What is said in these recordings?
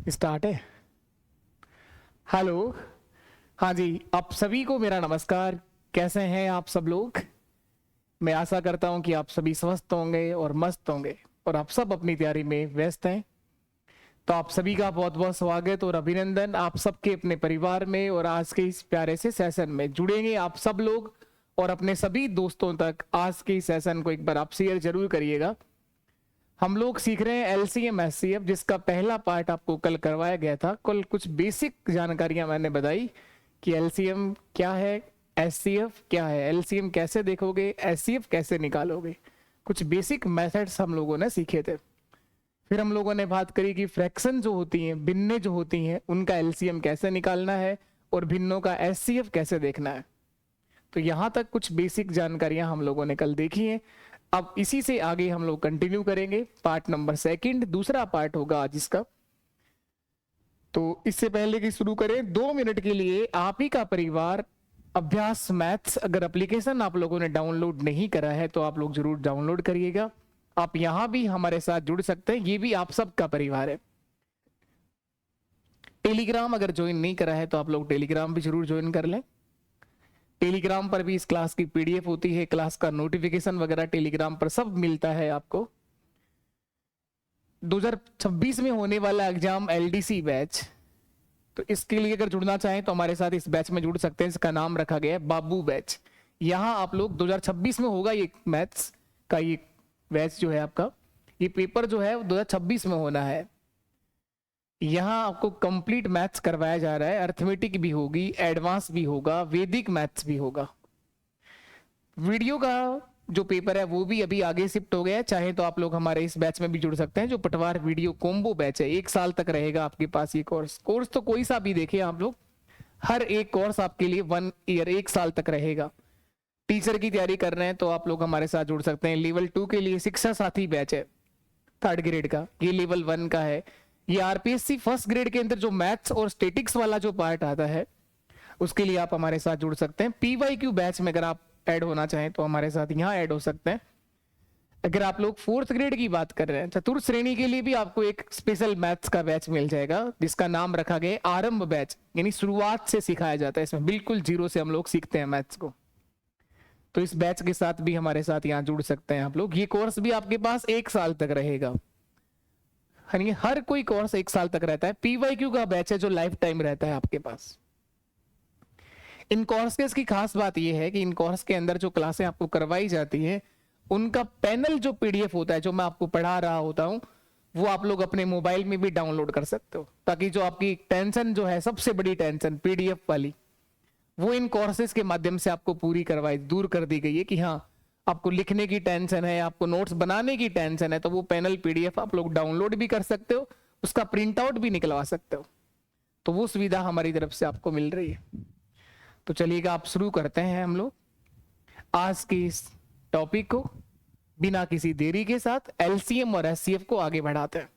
Start है। Hello. हाँ जी, आप सभी को मेरा नमस्कार। कैसे हैं आप सब लोग? मैं आशा करता हूं कि आप सभी स्वस्थ होंगे और मस्त होंगे और आप सब अपनी तैयारी में व्यस्त हैं। तो आप सभी का बहुत बहुत स्वागत और अभिनंदन आप सबके अपने परिवार में। और आज के इस प्यारे से सेशन में जुड़ेंगे आप सब लोग और अपने सभी दोस्तों तक आज के इस सेशन को एक बार आप शेयर जरूर करिएगा। हम लोग सीख रहे हैं एलसीएम एचसीएफ, जिसका पहला पार्ट आपको कल करवाया गया था। कल कुछ बेसिक जानकारियां मैंने बताई कि एलसीएम क्या है, एचसीएफ क्या है, एलसीएम कैसे देखोगे, एचसीएफ कैसे निकालोगे। कुछ बेसिक मेथड्स हम लोगों ने सीखे थे। फिर हम लोगों ने बात करी कि फ्रैक्शन जो होती हैं, भिन्नें जो होती हैं, उनका एलसीएम कैसे निकालना है और भिन्नों का एचसीएफ कैसे देखना है। तो यहाँ तक कुछ बेसिक जानकारियां हम लोगों ने कल देखी हैं। अब इसी से आगे हम लोग कंटिन्यू करेंगे। पार्ट नंबर सेकंड, दूसरा पार्ट होगा आज इसका। तो इससे पहले कि शुरू करें, 2 मिनट के लिए आप ही का परिवार अभ्यास मैथ्स, अगर एप्लीकेशन आप लोगों ने डाउनलोड नहीं करा है तो आप लोग जरूर डाउनलोड करिएगा। आप यहां भी हमारे साथ जुड़ सकते हैं, ये भी आप सबका परिवार है। टेलीग्राम अगर ज्वाइन नहीं करा है तो आप लोग टेलीग्राम भी जरूर ज्वाइन कर लें। टेलीग्राम पर भी इस क्लास की पीडीएफ होती है, क्लास का नोटिफिकेशन वगैरह टेलीग्राम पर सब मिलता है आपको। 2026 में होने वाला एग्जाम एलडीसी बैच, तो इसके लिए अगर जुड़ना चाहें तो हमारे साथ इस बैच में जुड़ सकते हैं। इसका नाम रखा गया है बाबू बैच। यहाँ आप लोग 2026 में होगा ये मैथ्स का ये बैच जो है आपका, ये पेपर जो है 2026 में होना है। यहाँ आपको कंप्लीट मैथ्स करवाया जा रहा है, अर्थमेटिक भी होगी, एडवांस भी होगा, वैदिक मैथ्स भी होगा। वीडियो का जो पेपर है वो भी अभी आगे शिफ्ट हो गया है। चाहे तो आप लोग हमारे इस बैच में भी जुड़ सकते हैं, जो पटवार वीडियो कॉम्बो बैच है। 1 साल तक रहेगा आपके पास ये कोर्स तो कोई सा भी देखिए आप लोग, हर एक कोर्स आपके लिए 1 ईयर 1 साल तक रहेगा। टीचर की तैयारी कर रहे हैं तो आप लोग हमारे साथ जुड़ सकते हैं। लेवल 2 के लिए शिक्षा साथी बैच है 3rd ग्रेड का, ये लेवल 1 का है। ये आरपीएससी 1st ग्रेड के अंदर जो मैथ्स और स्टेटिक्स वाला जो पार्ट आता है उसके लिए आप हमारे साथ जुड़ सकते हैं। पीवाईक्यू बैच में अगर आप ऐड होना चाहें तो हमारे साथ यहाँ ऐड हो सकते हैं। अगर आप लोग 4th ग्रेड की बात कर रहे हैं, चतुर्थ श्रेणी के लिए भी आपको एक स्पेशल मैथ्स का बैच मिल जाएगा, जिसका नाम रखा गया आरंभ बैच, यानी शुरुआत से सिखाया जाता है। इसमें बिल्कुल जीरो से हम लोग सीखते हैं मैथ्स को। तो इस बैच के साथ भी हमारे साथ यहाँ जुड़ सकते हैं आप लोग। ये कोर्स भी आपके पास 1 साल तक रहेगा, यानी हर कोई कोर्स 1 साल तक रहता है। पीवाईक्यू का बैच है जो लाइफ टाइम रहता है आपके पास। इन कोर्सेज की खास बात यह है कि इन कोर्स के अंदर जो क्लासें आपको करवाई जाती हैं, उनका पैनल जो पीडीएफ होता है, जो मैं आपको पढ़ा रहा होता हूं, वो आप लोग अपने मोबाइल में भी डाउनलोड कर सकते हो, ताकि जो आपकी टेंशन जो है, सबसे बड़ी टेंशन पीडीएफ वाली, वो इन कोर्सेज के माध्यम से आपको पूरी करवाई दूर कर दी गई है। कि हाँ, आपको लिखने की टेंशन है, आपको नोट्स बनाने की टेंशन है, तो वो पैनल पीडीएफ आप लोग डाउनलोड भी कर सकते हो, उसका प्रिंट आउट भी निकलवा सकते हो। तो वो सुविधा हमारी तरफ से आपको मिल रही है। तो चलिएगा, आप शुरू करते हैं हम लोग आज की इस टॉपिक को बिना किसी देरी के साथ। एलसीएम और एचसीएफ को आगे बढ़ाते हैं।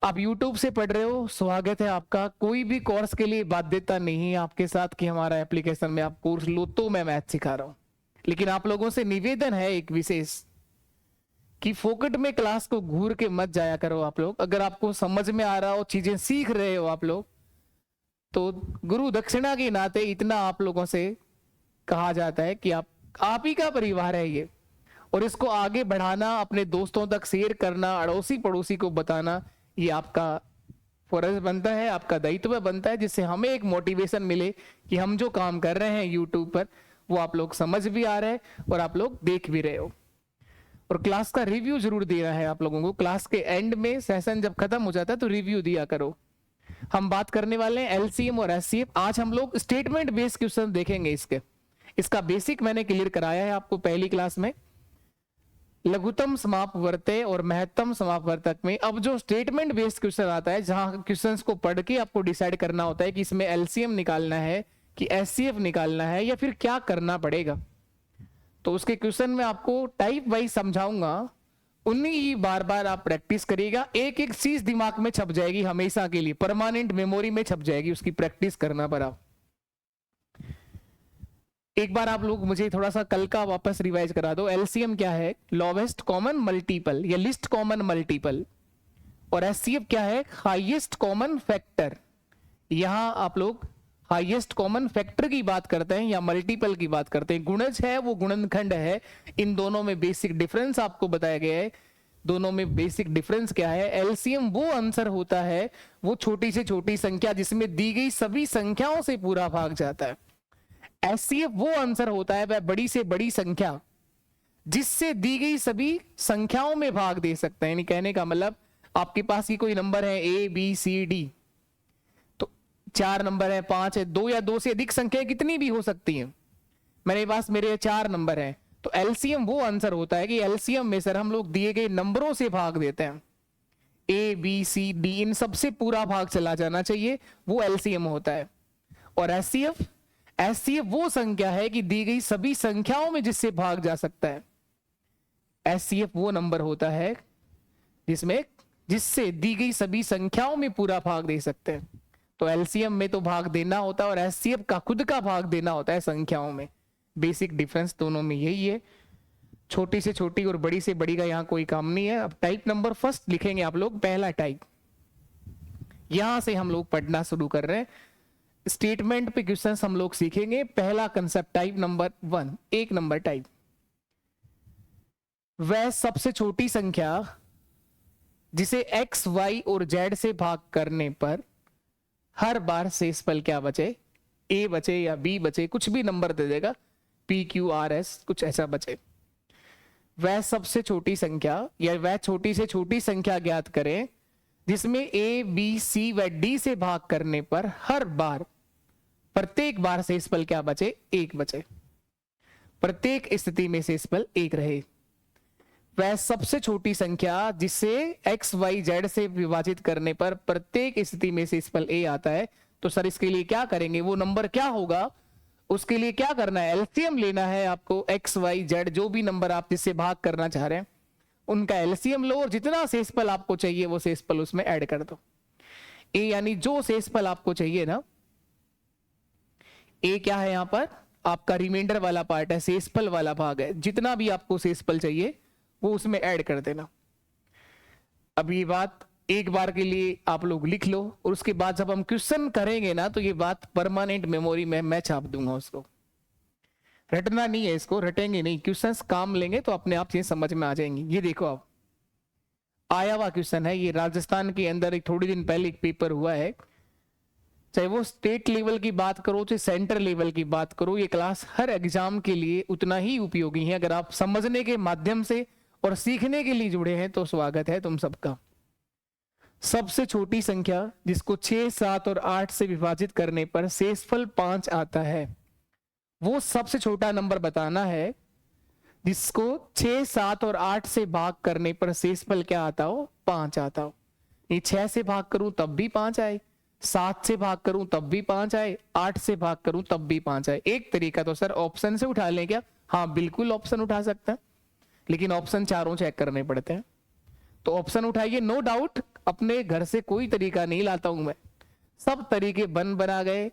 आप YouTube से पढ़ रहे हो, स्वागत है आपका। कोई भी कोर्स के लिए बाध्यता नहीं है आपके साथ कि हमारा एप्लीकेशन में आप कोर्स लो तो मैं मैथ सिखा रहा हूं। लेकिन आप लोगों से निवेदन है एक विशेष, कि फोकट में क्लास को घूर के मत जाया करो आप लोग। अगर आपको समझ में आ रहा हो, चीजें सीख रहे हो आप लोग, तो गुरु दक्षिणा के नाते इतना आप लोगों से कहा जाता है कि आप ही का परिवार है ये, और इसको आगे बढ़ाना, अपने दोस्तों तक शेयर करना, अड़ोसी पड़ोसी को बताना, ये आपका फर्ज बनता है, आपका दायित्व बनता है, जिससे हमें एक मोटिवेशन मिले कि हम जो काम कर रहे हैं यूट्यूब पर वो आप लोग समझ भी आ रहे हैं और आप लोग देख भी रहे हो। और क्लास का रिव्यू जरूर देना है आप लोगों को। क्लास के एंड में सेशन जब खत्म हो जाता है तो रिव्यू दिया करो। हम बात करने वाले हैं एलसीएम और एचसीएफ। आज हम लोग स्टेटमेंट बेस्ड क्वेश्चन देखेंगे। इसका बेसिक मैंने क्लियर कराया है आपको पहली क्लास में, लघुत्तम समापवर्तय और महत्तम समापवर्तक में। अब जो स्टेटमेंट बेस्ड क्वेश्चन आता है, जहां क्वेश्चंस को पढ़ के आपको डिसाइड करना होता है कि इसमें एलसीएम निकालना है कि एचसीएफ निकालना है या फिर क्या करना पड़ेगा, तो उसके क्वेश्चन में आपको टाइप वाइज समझाऊंगा, उन्हीं ही बार बार आप प्रैक्टिस करिएगा। एक एक चीज दिमाग में छप जाएगी हमेशा के लिए, परमानेंट मेमोरी में छप जाएगी, उसकी प्रैक्टिस करना पर आप। एक बार आप लोग मुझे थोड़ा सा कल का वापस रिवाइज करा दो। एलसीएम क्या है? लोवेस्ट कॉमन मल्टीपल या लिस्ट कॉमन मल्टीपल। और HCF क्या है? Highest common factor. यहां आप लोग हाईएस्ट कॉमन फैक्टर की बात करते हैं या मल्टीपल की बात करते हैं। गुणज है वो गुणनखंड है। इन दोनों में बेसिक डिफरेंस आपको बताया गया है। दोनों में बेसिक डिफरेंस क्या है? एलसीएम वो आंसर होता है, वो छोटी से छोटी संख्या जिसमें दी गई सभी संख्याओं से पूरा भाग जाता है। एचसीएफ वो आंसर होता है वह बड़ी से बड़ी संख्या जिससे दी गई सभी संख्याओं में भाग दे सकते हैं। यानी कहने का मतलब आपके पास ही कोई नंबर है ए बी सी डी, तो 4 नंबर है, 5 है, 2 या 2 से अधिक संख्याएं कितनी भी हो सकती हैं। मेरे पास 4 नंबर हैं, तो एलसीएम वो आंसर होता है कि एलसीएम में सर हम लोग दिए गए नंबरों से भाग देते हैं। ए बी सी डी इन सबसे पूरा भाग चला जाना चाहिए, वो एलसीएम होता है। और एचसीएफ वो संख्या है कि दी गई सभी संख्याओं में जिससे भाग जा सकता है। एचसीएफ वो नंबर होता है जिससे दी गई सभी संख्याओं में पूरा भाग दे सकते हैं। तो एलसीएम में तो भाग देना होता है और एचसीएफ का खुद का भाग देना होता है संख्याओं में। बेसिक डिफरेंस दोनों में यही है। छोटी से छोटी और बड़ी से बड़ी का यहां कोई काम नहीं है। अब टाइप नंबर फर्स्ट लिखेंगे आप लोग, पहला टाइप। यहां से हम लोग पढ़ना शुरू कर रहे हैं। स्टेटमेंट पे क्वेश्चंस हम लोग सीखेंगे। पहला concept type number 1, 1 number type. वह सबसे छोटी संख्या जिसे x, y और z से भाग करने पर हर बार शेषफल क्या बचे? a बचे या b बचे, कुछ भी नंबर दे देगा, p q r s कुछ ऐसा बचे। वह सबसे छोटी संख्या या वह छोटी से छोटी संख्या ज्ञात करें जिसमें a, b, c व d से भाग करने पर हर बार प्रत्येक बार शेषफल क्या बचे? 1 बचे। प्रत्येक स्थिति में शेषफल 1 रहे। वह सबसे छोटी संख्या जिसे x, y, z से विभाजित करने पर प्रत्येक स्थिति में शेषफल a आता है। तो सर इसके लिए क्या करेंगे? वो नंबर क्या होगा? उसके लिए क्या करना है? एलसीएम लेना है आपको। x, y, z जो भी नंबर आप जिससे भाग करना चाह रहे हैं उनका एलसीएम लो और जितना शेषफल आपको चाहिए वो शेषफल उसमें ऐड कर दो। a यानी जो शेषफल आपको चाहिए ना, a क्या है यहां पर? आपका रिमाइंडर वाला पार्ट है, शेषफल वाला भाग है। जितना भी आपको शेषफल चाहिए वो उसमें ऐड कर देना। अब ये बात एक बार के लिए आप लोग लिख लो और उसके बाद जब हम क्वेश्चन करेंगे ना तो ये बात परमानेंट मेमोरी में मैं छाप दूंगा। उसको रटना नहीं है, इसको रटेंगे नहीं, क्वेश्चंस काम लेंगे तो अपने आप ये समझ में आ जाएंगे। ये देखो आप आया हुआ क्वेश्चन है, ये राजस्थान के अंदर एक थोड़ी दिन पहले एक पेपर हुआ है। चाहे वो स्टेट लेवल की बात करो चाहे सेंटर लेवल की बात करो, ये क्लास हर एग्जाम के लिए उतना ही उपयोगी है। अगर आप समझने के माध्यम से और सीखने के लिए जुड़े हैं तो स्वागत है तुम सबका। सबसे छोटी संख्या जिसको 6, 7 और 8 से विभाजित करने पर शेषफल 5 आता है, वो सबसे छोटा नंबर बताना है जिसको 6, 7 और 8 से भाग करने पर शेषफल क्या आता हो? 5 आता हो। ये 6 से भाग करूं तब भी 5 आए, 7 से भाग करूं तब भी 5 आए, 8 से भाग करूं तब भी 5 आए। एक तरीका तो सर ऑप्शन से उठा लें क्या? हाँ बिल्कुल ऑप्शन उठा सकते हैं, लेकिन ऑप्शन चारों चेक करने पड़ते हैं। तो ऑप्शन उठाइए, नो डाउट। अपने घर से कोई तरीका नहीं लाता हूं मैं, सब तरीके बना गए,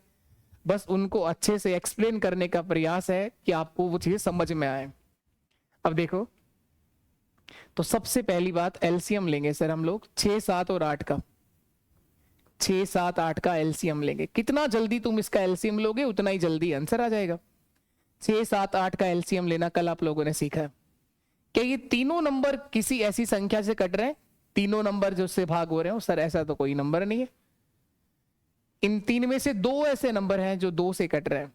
बस उनको अच्छे से एक्सप्लेन करने का प्रयास है कि आपको वो चीज समझ में आए। अब देखो, तो सबसे पहली बात एलसीएम लेंगे सर हम लोग 6, 7 और 8 का। 6, 7, 8 का एलसीएम लेंगे। कितना जल्दी तुम इसका एलसीएम लोगे उतना ही जल्दी आंसर आ जाएगा। 6, 7, 8 का एलसीएम लेना कल आप लोगों ने सीखा है। क्या ये तीनों नंबर किसी ऐसी संख्या से कट रहे हैं? तीनों नंबर जो उससे भाग हो रहे हो? सर ऐसा तो कोई नंबर नहीं है। इन 3 में से 2 ऐसे नंबर हैं जो 2 से कट रहे हैं।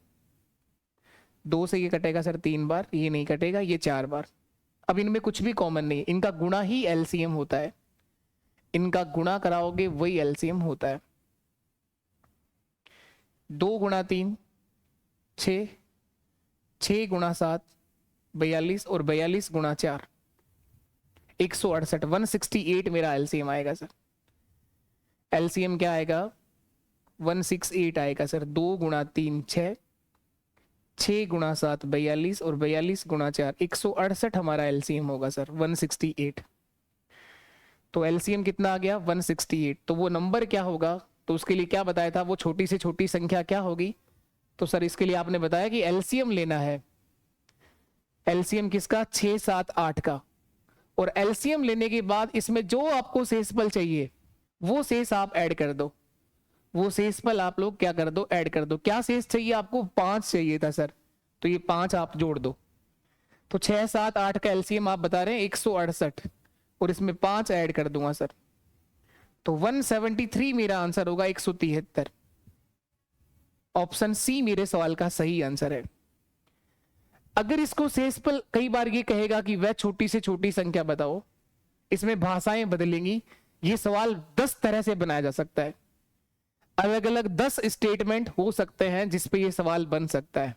2 से ये कटेगा सर 3 बार, ये नहीं कटेगा, ये 4 बार। अब इनमें कुछ भी कॉमन नहीं है, इनका गुणा ही एलसीएम होता है। इनका गुणा कराओगे वही एलसीएम होता है। 2 गुणा 3 6, 6 गुणा 7 42 और 42 गुणा 4 168, 168 मेरा एलसीएम आएगा सर। एलसीएम क्या आएगा? 168 आएगा सर। 2 गुणा 3 6, 6 गुणा 7 42 और 42 गुणा 4 168 हमारा एलसीएम होगा सर, 168। तो एलसीएम कितना आ गया? 168। तो वो नंबर क्या होगा? तो उसके लिए क्या बताया था? वो छोटी से छोटी संख्या क्या होगी? तो सर इसके लिए आपने बताया कि एलसीएम लेना है। एलसीएम किसका? 6, 7, 8 का। और एलसीएम लेने के बाद इसमें जो आपको शेषफल चाहिए वो शेष आप ऐड कर दो, वो शेषफल आप लोग क्या कर दो, ऐड कर दो। क्या शेष चाहिए आपको, 5 चाहिए था सर, तो ये 5 आप जोड़ दो। तो 6 7 8 का एलसीएम आप बता रहे हैं 168, और इसमें 5 ऐड कर दूंगा सर, तो 173 मेरा आंसर होगा, 173। ऑप्शन सी मेरे सवाल का सही आंसर है। अगर इसको शेषफल, कई बार ये कहेगा कि वह छोटी से छोटी संख्या बताओ, इसमें भाषाएं बदलेंगी, ये सवाल 10 तरह से बनाया जा सकता है, अलग अलग 10 स्टेटमेंट हो सकते हैं जिस पे ये सवाल बन सकता है।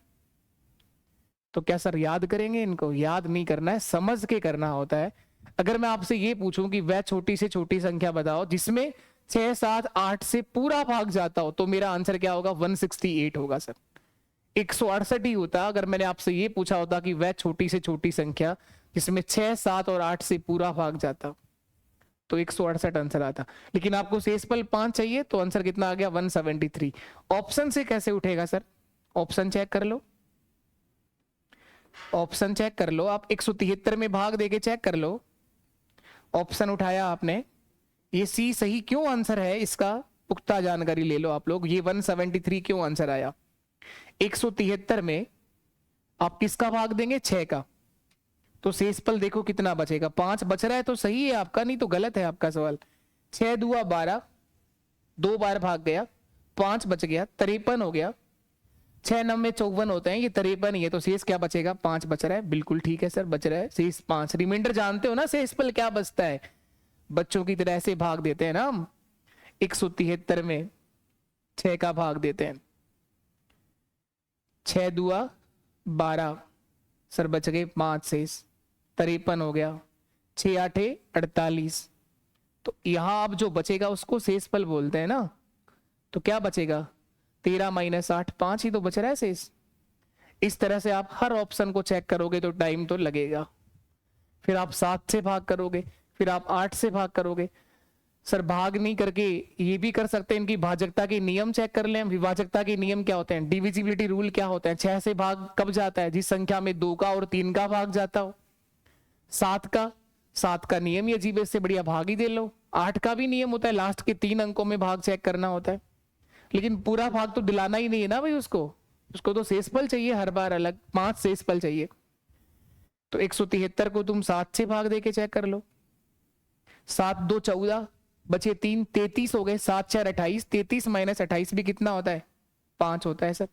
तो क्या सर याद करेंगे इनको? याद नहीं करना है, समझ के करना होता है। अगर मैं आपसे ये पूछूं कि वह छोटी से छोटी संख्या बताओ जिसमें 6 7 8 से पूरा भाग जाता हो, तो मेरा आंसर क्या होगा, 168 होगा सर। 168 ही होता अगर मैंने आपसे ये पूछा होता कि वह छोटी से छोटी संख्या जिसमें 6 7 और 8 से पूरा भाग जाता, तो 168 आंसर आता। लेकिन आपको शेषफल 5 चाहिए, तो आंसर कितना आ गया, 173। ऑप्शन से कैसे उठेगा सर? ऑप्शन चेक कर लो, ऑप्शन चेक कर लो आप, 173 में भाग देके चेक कर लो। ऑप्शन उठाया आपने, ये सी सही क्यों आंसर है, इसका पुख्ता जानकारी ले लो आप लोग। ये 173 क्यों आंसर आया? 173 में आप किसका भाग देंगे, 6 का, तो शेषफल देखो कितना बचेगा, 5 बच रहा है, तो सही है आपका, नहीं तो गलत है आपका सवाल। 6 दूआ 12, 2 बार भाग गया, 5 बच गया, 53 हो गया। 6 9 54 होते हैं, ये 53 ही है, तो शेष क्या बचेगा, 5 बच रहा है। बिल्कुल ठीक है सर, बच रहा है शेष 5। रिमाइंडर जानते हो ना शेषफल क्या बचता है, बच्चों की तरह से भाग देते हैं ना हम। 173 में 6 का भाग देते हैं, 6 दुआ 12 सर, बच गए 5 शेष, 53 हो गया। 6 8 48, तो यहां अब जो बचेगा उसको शेषफल बोलते हैं ना, तो क्या बचेगा, 13 - 8, 5 ही तो बच रहा है शेष। इस तरह से आप हर ऑप्शन को चेक करोगे तो टाइम तो लगेगा। फिर आप 7 से भाग करोगे, फिर आप 8 से भाग करोगे। सर भाग नहीं करके ये भी कर सकते हैं, इनकी भाजकता के नियम चेक कर लें। विभाजकता के नियम क्या होते हैं, डिविजिबिलिटी रूल क्या होता है। 6 से भाग कब जाता है, जिस संख्या में 2 का और 3 का भाग जाता हो। 7 का नियम ये अजीब, इससे बढ़िया भाग ही दे लो। 8 का भी नियम होता है, लास्ट के 3 अंकों में भाग चेक करना होता है, लेकिन पूरा भाग तो दिलाना ही नहीं है ना भाई उसको तो शेषफल चाहिए हर बार अलग, 5 शेषफल चाहिए। तो 173 को तुम 7 से भाग देके चेक कर लो। 7 2 14, बचे 3, 33 हो गए। 7 4 28, 33 - 28 भी कितना होता है, 5 होता है सर।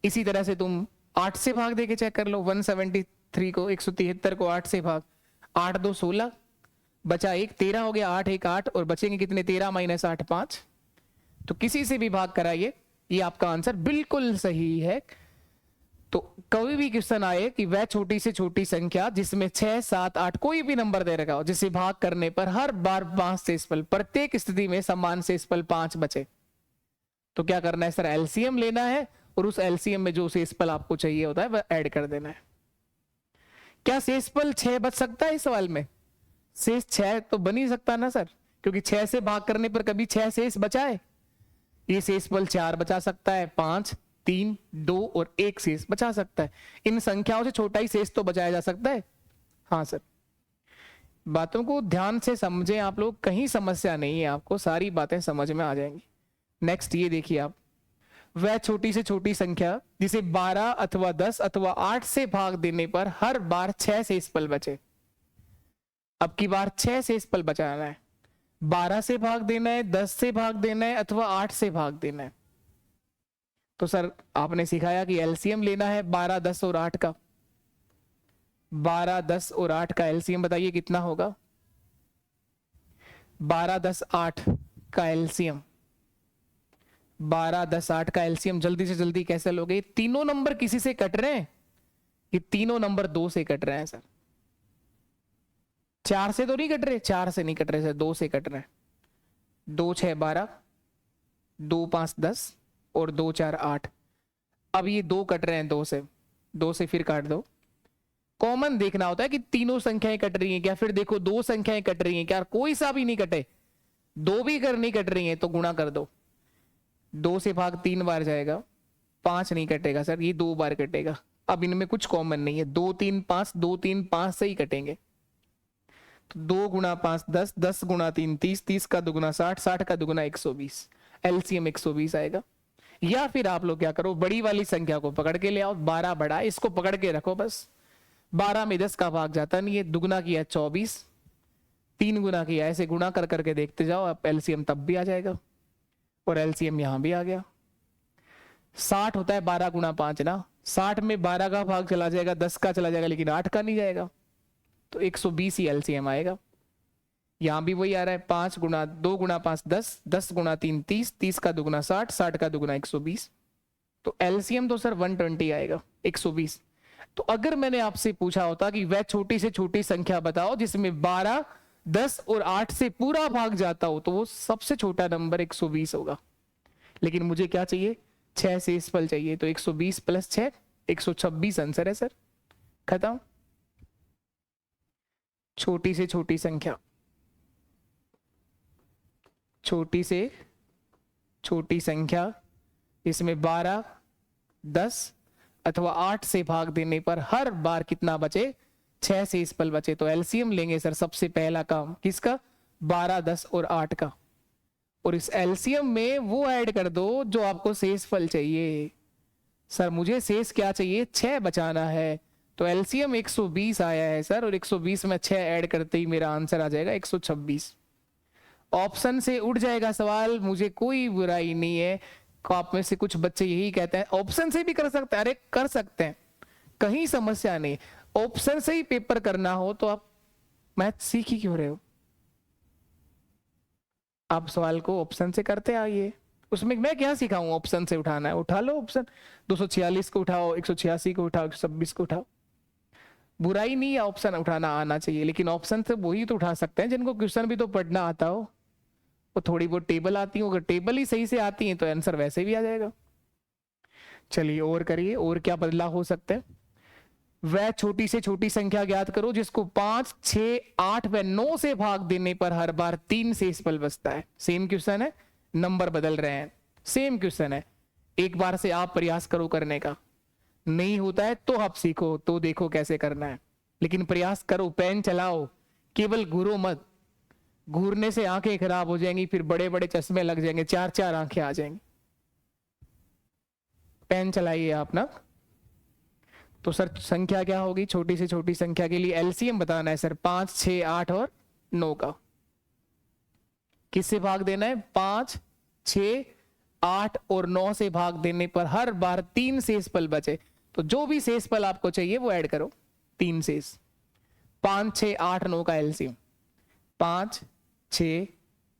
इसी तरह से तुम 8 से भाग देके चेक कर लो। 173 को, 173 को 8 से भाग, 8 2 16, बचा 1, 13 हो गया। 8 1 8, और बचेंगे कितने, 13 - 8 5। तो किसी से भी भाग कराइए, ये आपका आंसर बिल्कुल सही है। तो कोई भी क्वेश्चन आए कि वह छोटी से छोटी संख्या जिसमें 6 7 8 कोई भी नंबर दे रखा हो, जिसे भाग करने पर हर बार 5 शेषफल, प्रत्येक स्थिति में समान शेषफल 5 बचे, तो क्या करना है सर, एलसीएम लेना है, और उस एलसीएम में जो शेषफल आपको चाहिए होता है वह ऐड कर देना है। क्या शेषफल 6 बच सकता है इस सवाल में? शेष 6 तो बन ही सकता ना सर, क्योंकि 6 से भाग करने पर कभी 6 शेष बचा है। ये शेषफल 4 बचा सकता है, 5 3 2 और 1 शेष बचा सकता है। इन संख्याओं से छोटा ही शेष तो बचाया जा सकता है। हाँ सर, बातों को ध्यान से समझें आप लोग, कहीं समस्या नहीं है, आपको सारी बातें समझ में आ जाएंगी। नेक्स्ट ये देखिए आप, वह छोटी से छोटी संख्या जिसे 12 अथवा 10 अथवा 8 से भाग देने पर हर बार 6 शेषफल बचे। अब की बार 6 शेषफल बचाना है, 12 से भाग देना है, 10 से भाग देना है, अथवा 8 से भाग देना है। तो सर आपने सिखाया कि एलसीएम लेना है 12 10 और 8 का। 12 10 और 8 का एलसीएम बताइए कितना होगा। 12 10 8 का एलसीएम, 12 10 8 का एलसीएम जल्दी से जल्दी कैसे लोगे? तीनों नंबर किसी से कट रहे हैं, ये तीनों नंबर 2 से कट रहे हैं सर। 4 से तो नहीं कट रहे, 4 से नहीं कट रहे सर, 2 से कट रहे हैं। 2 6 12, 2 5 10 और 2 4 8। अब ये 2 कट रहे हैं 2 से फिर काट दो। कॉमन देखना होता है कि तीनों संख्याएं कट रही हैं क्या। फिर देखो 2 संख्याएं कट रही हैं क्या, कोई सा भी नहीं कटे, 2 भी अगर नहीं कट रही हैं तो गुणा कर दो। 2 से भाग 3 बार जाएगा, 5 नहीं कटेगा सर, ये 2 बार कटेगा। अब इनमें कुछ कॉमन नहीं है, 2 3 5, 2 3 5 से ही कटेंगे। तो 2 × 5 10, 10 × 3 30, 30 का दुगुना 60, 60 का दुगुना 120, एलसीएम 120 आएगा। या फिर आप लोग क्या करो, बड़ी वाली संख्या को पकड़ के ले आओ, 12 बड़ा है, इसको पकड़ के रखो बस। 12 में 10 का भाग जाता नहीं है, दुगुना किया 24, 3 गुना किया, ऐसे गुना कर करके देखते जाओ, अब एलसीएम तब भी आ जाएगा। और एलसीएम यहां भी आ गया। 60 होता है 12 × 5 ना, 60 में 12 का भाग चला जाएगा, 10 का चला जाएगा, लेकिन 8 का नहीं जाएगा, तो 120 ही एलसीएम आएगा। यहां भी वही आ रहा है, 2 × 5 10, 10 × 3 30, 30 का दुगुना 60, 60 का दुगुना 120, तो एलसीएम तो सर 120 आएगा, 120। तो अगर मैंने आपसे पूछा होता कि वह छोटी से छोटी संख्या बताओ जिसमें 12, 10 और 8 से पूरा भाग जाता हो, तो वो सबसे छोटा नंबर 120 होगा। लेकिन मुझे क्या चाहिए, 6 शेषफल चाहिए, तो 120 + 6 126 आंसर है सर। खत्म। छोटी से छोटी संख्या, छोटी से छोटी संख्या इसमें 12, 10 अथवा 8 से भाग देने पर हर बार कितना बचे, 6 शेषफल बचे। तो एलसीएम लेंगे सर सबसे पहला काम किसका, 12, 10 और 8 का, और इस एलसीएम में वो ऐड कर दो जो आपको शेषफल चाहिए। सर मुझे शेष क्या चाहिए, 6 बचाना है, तो एलसीएम 120 आया है सर, और 120 में 6 ऐड करते ही मेरा आंसर आ जाएगा 126। ऑप्शन से उठ जाएगा सवाल, मुझे कोई बुराई नहीं है। आप में से कुछ बच्चे यही कहते हैं ऑप्शन से भी कर सकते हैं, अरे कर सकते हैं, कहीं समस्या नहीं। ऑप्शन से ही पेपर करना हो तो आप मैथ सीख ही क्यों रहे हो, आप सवाल को ऑप्शन से करते आइए। उसमें मैं क्या सिखाऊं, ऑप्शन से उठाना है उठा लो ऑप्शन, 246 को उठाओ, 186 को उठाओ, 126 को उठाओ, बुराई नहीं है, ऑप्शन उठाना आना चाहिए। लेकिन ऑप्शन से वही तो उठा सकते हैं जिनको क्वेश्चन भी तो पढ़ना आता हो, वो थोड़ी बहुत टेबल आती हो, अगर टेबल ही सही से आती है तो आंसर वैसे भी आ जाएगा। चलिए और करिए, और क्या बदलाव हो सकते हैं। वह छोटी से छोटी संख्या ज्ञात करो जिसको 5, 6, 8 व 9 से भाग देने पर हर बार 3 शेषफल बचता है। सेम क्वेश्चन है, नंबर बदल रहे हैं, सेम क्वेश्चन है। एक बार से आप प्रयास करो करने का, नहीं होता है तो आप सीखो, तो देखो कैसे करना है, लेकिन प्रयास करो, पेन चलाओ, केवल घूरो मत, घूरने से आंखें खराब हो जाएंगी, फिर बड़े बड़े चश्मे लग जाएंगे, 4-4 आंखें आ जाएंगी। पेन चलाइए आप ना। तो सर संख्या क्या होगी, छोटी से छोटी संख्या के लिए एलसीएम बताना है सर, 5, 6, 8 और 9 का। किससे भाग देना है, 5, 6, 8 और 9 से भाग देने पर हर बार 3 शेषफल बचे। तो जो भी शेषफल आपको चाहिए वो ऐड करो, 3 शेष। 5, 6, 8, 9 का एलसीएम 5, 6,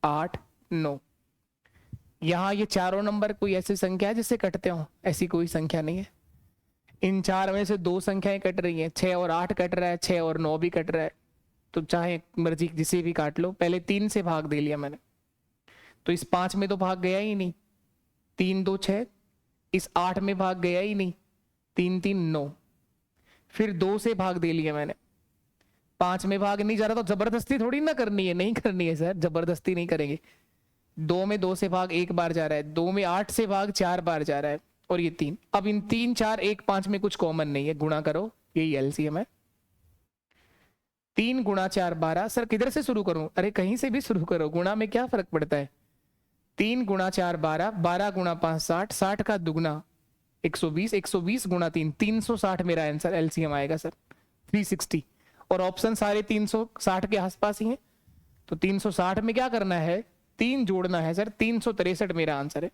8, 9। यहां ये चारों नंबर कोई ऐसी संख्या है जिससे कटते हो, ऐसी कोई संख्या नहीं है। इन 4 में से 2 संख्याएं कट रही हैं, 6 और 8 कट रहा है, 6 और 9 भी कट रहा है, तो चाहे मर्जी जिसे भी काट लो। पहले 3 से भाग दे लिया मैंने, तो इस 5 में तो भाग गया ही नहीं, 3, 2, 6, इस 8 में भाग गया ही नहीं, 3, 3, 9। फिर 2 से भाग दे लिया मैंने, 5 में भाग नहीं जा रहा, तो जबरदस्ती थोड़ी ना करनी है, नहीं करनी है सर, जबरदस्ती नहीं करेंगे। 2 में 2 से भाग 1 बार जा रहा है, 2 में 8 से भाग 4 बार जा रहा है, और ये 3। अब इन 3, 4, 1, 5 में कुछ कॉमन नहीं है, गुणा करो, यही एलसीएम है। 3 × 4 12। सर किधर से शुरू करूं, अरे कहीं से भी शुरू करो, गुणा में क्या फर्क पड़ता है। 3 × 4 12, 12 × 5 60, 60 का दुगना 120, 120 × 3 360 मेरा आंसर एलसीएम आएगा सर, 360। और ऑप्शन सारे 360 के आसपास ही हैं, तो 360 में क्या करना है, 3 जोड़ना है सर, 363 मेरा आंसर है,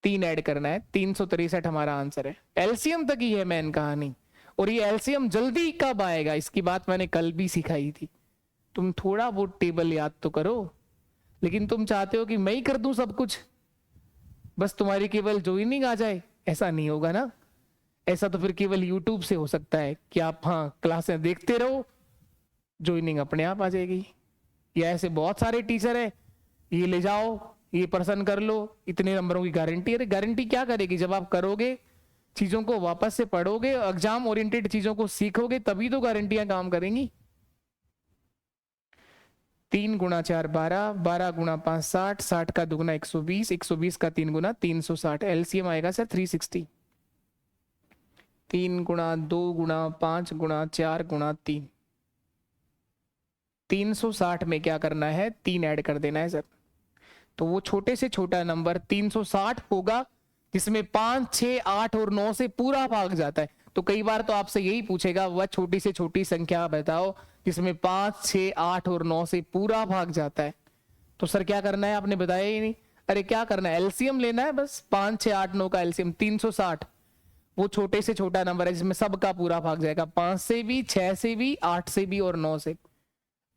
3 ऐड करना है, 363 हमारा आंसर है। एलसीएम तक ही है मैन कहानी। और ये एलसीएम जल्दी कब आएगा, इसकी बात मैंने कल भी सिखाई थी। तुम थोड़ा वो टेबल याद तो करो, लेकिन तुम चाहते हो कि मैं ही कर दूं सब कुछ, बस तुम्हारी केवल ज्वाइनिंग आ जाए, ऐसा नहीं होगा ना। ऐसा तो फिर केवल यूट्यूब से हो सकता है कि आप हाँ क्लासें देखते रहो, ज्वाइनिंग अपने आप आ जाएगी। या ऐसे बहुत सारे टीचर है, ये ले जाओ, ये पर्सन कर लो, इतने नंबरों की गारंटी। अरे गारंटी क्या करेगी, जब आप करोगे, चीजों को वापस से पढ़ोगे, एग्जाम ओरिएंटेड चीजों को सीखोगे, तभी तो गारंटियां काम करेंगी। 3 × 4 12, 12 × 5 60, 60 का दुगना 120, 120 का 3 गुना 360, एलसीएम आएगा सर 360। 3 × 2 × 5 × 4 × 3, 360 में क्या करना है, 3 ऐड कर देना है सर। तो वो छोटे से छोटा नंबर 360 होगा जिसमें 5, 6, 8 और 9 से पूरा भाग जाता है। तो कई बार तो आपसे यही पूछेगा वह छोटी से छोटी संख्या बताओ जिसमें 5, 6, 8 और 9 से पूरा भाग जाता है। तो सर क्या करना है, आपने बताया ही नहीं। अरे क्या करना है, एलसीएम लेना है बस। 5, 6, 8, 9 का एलसीएम 360, वो छोटे से छोटा नंबर है जिसमें सबका पूरा भाग जाएगा, 5 से भी, 6 से भी, 8 से भी और 9 से।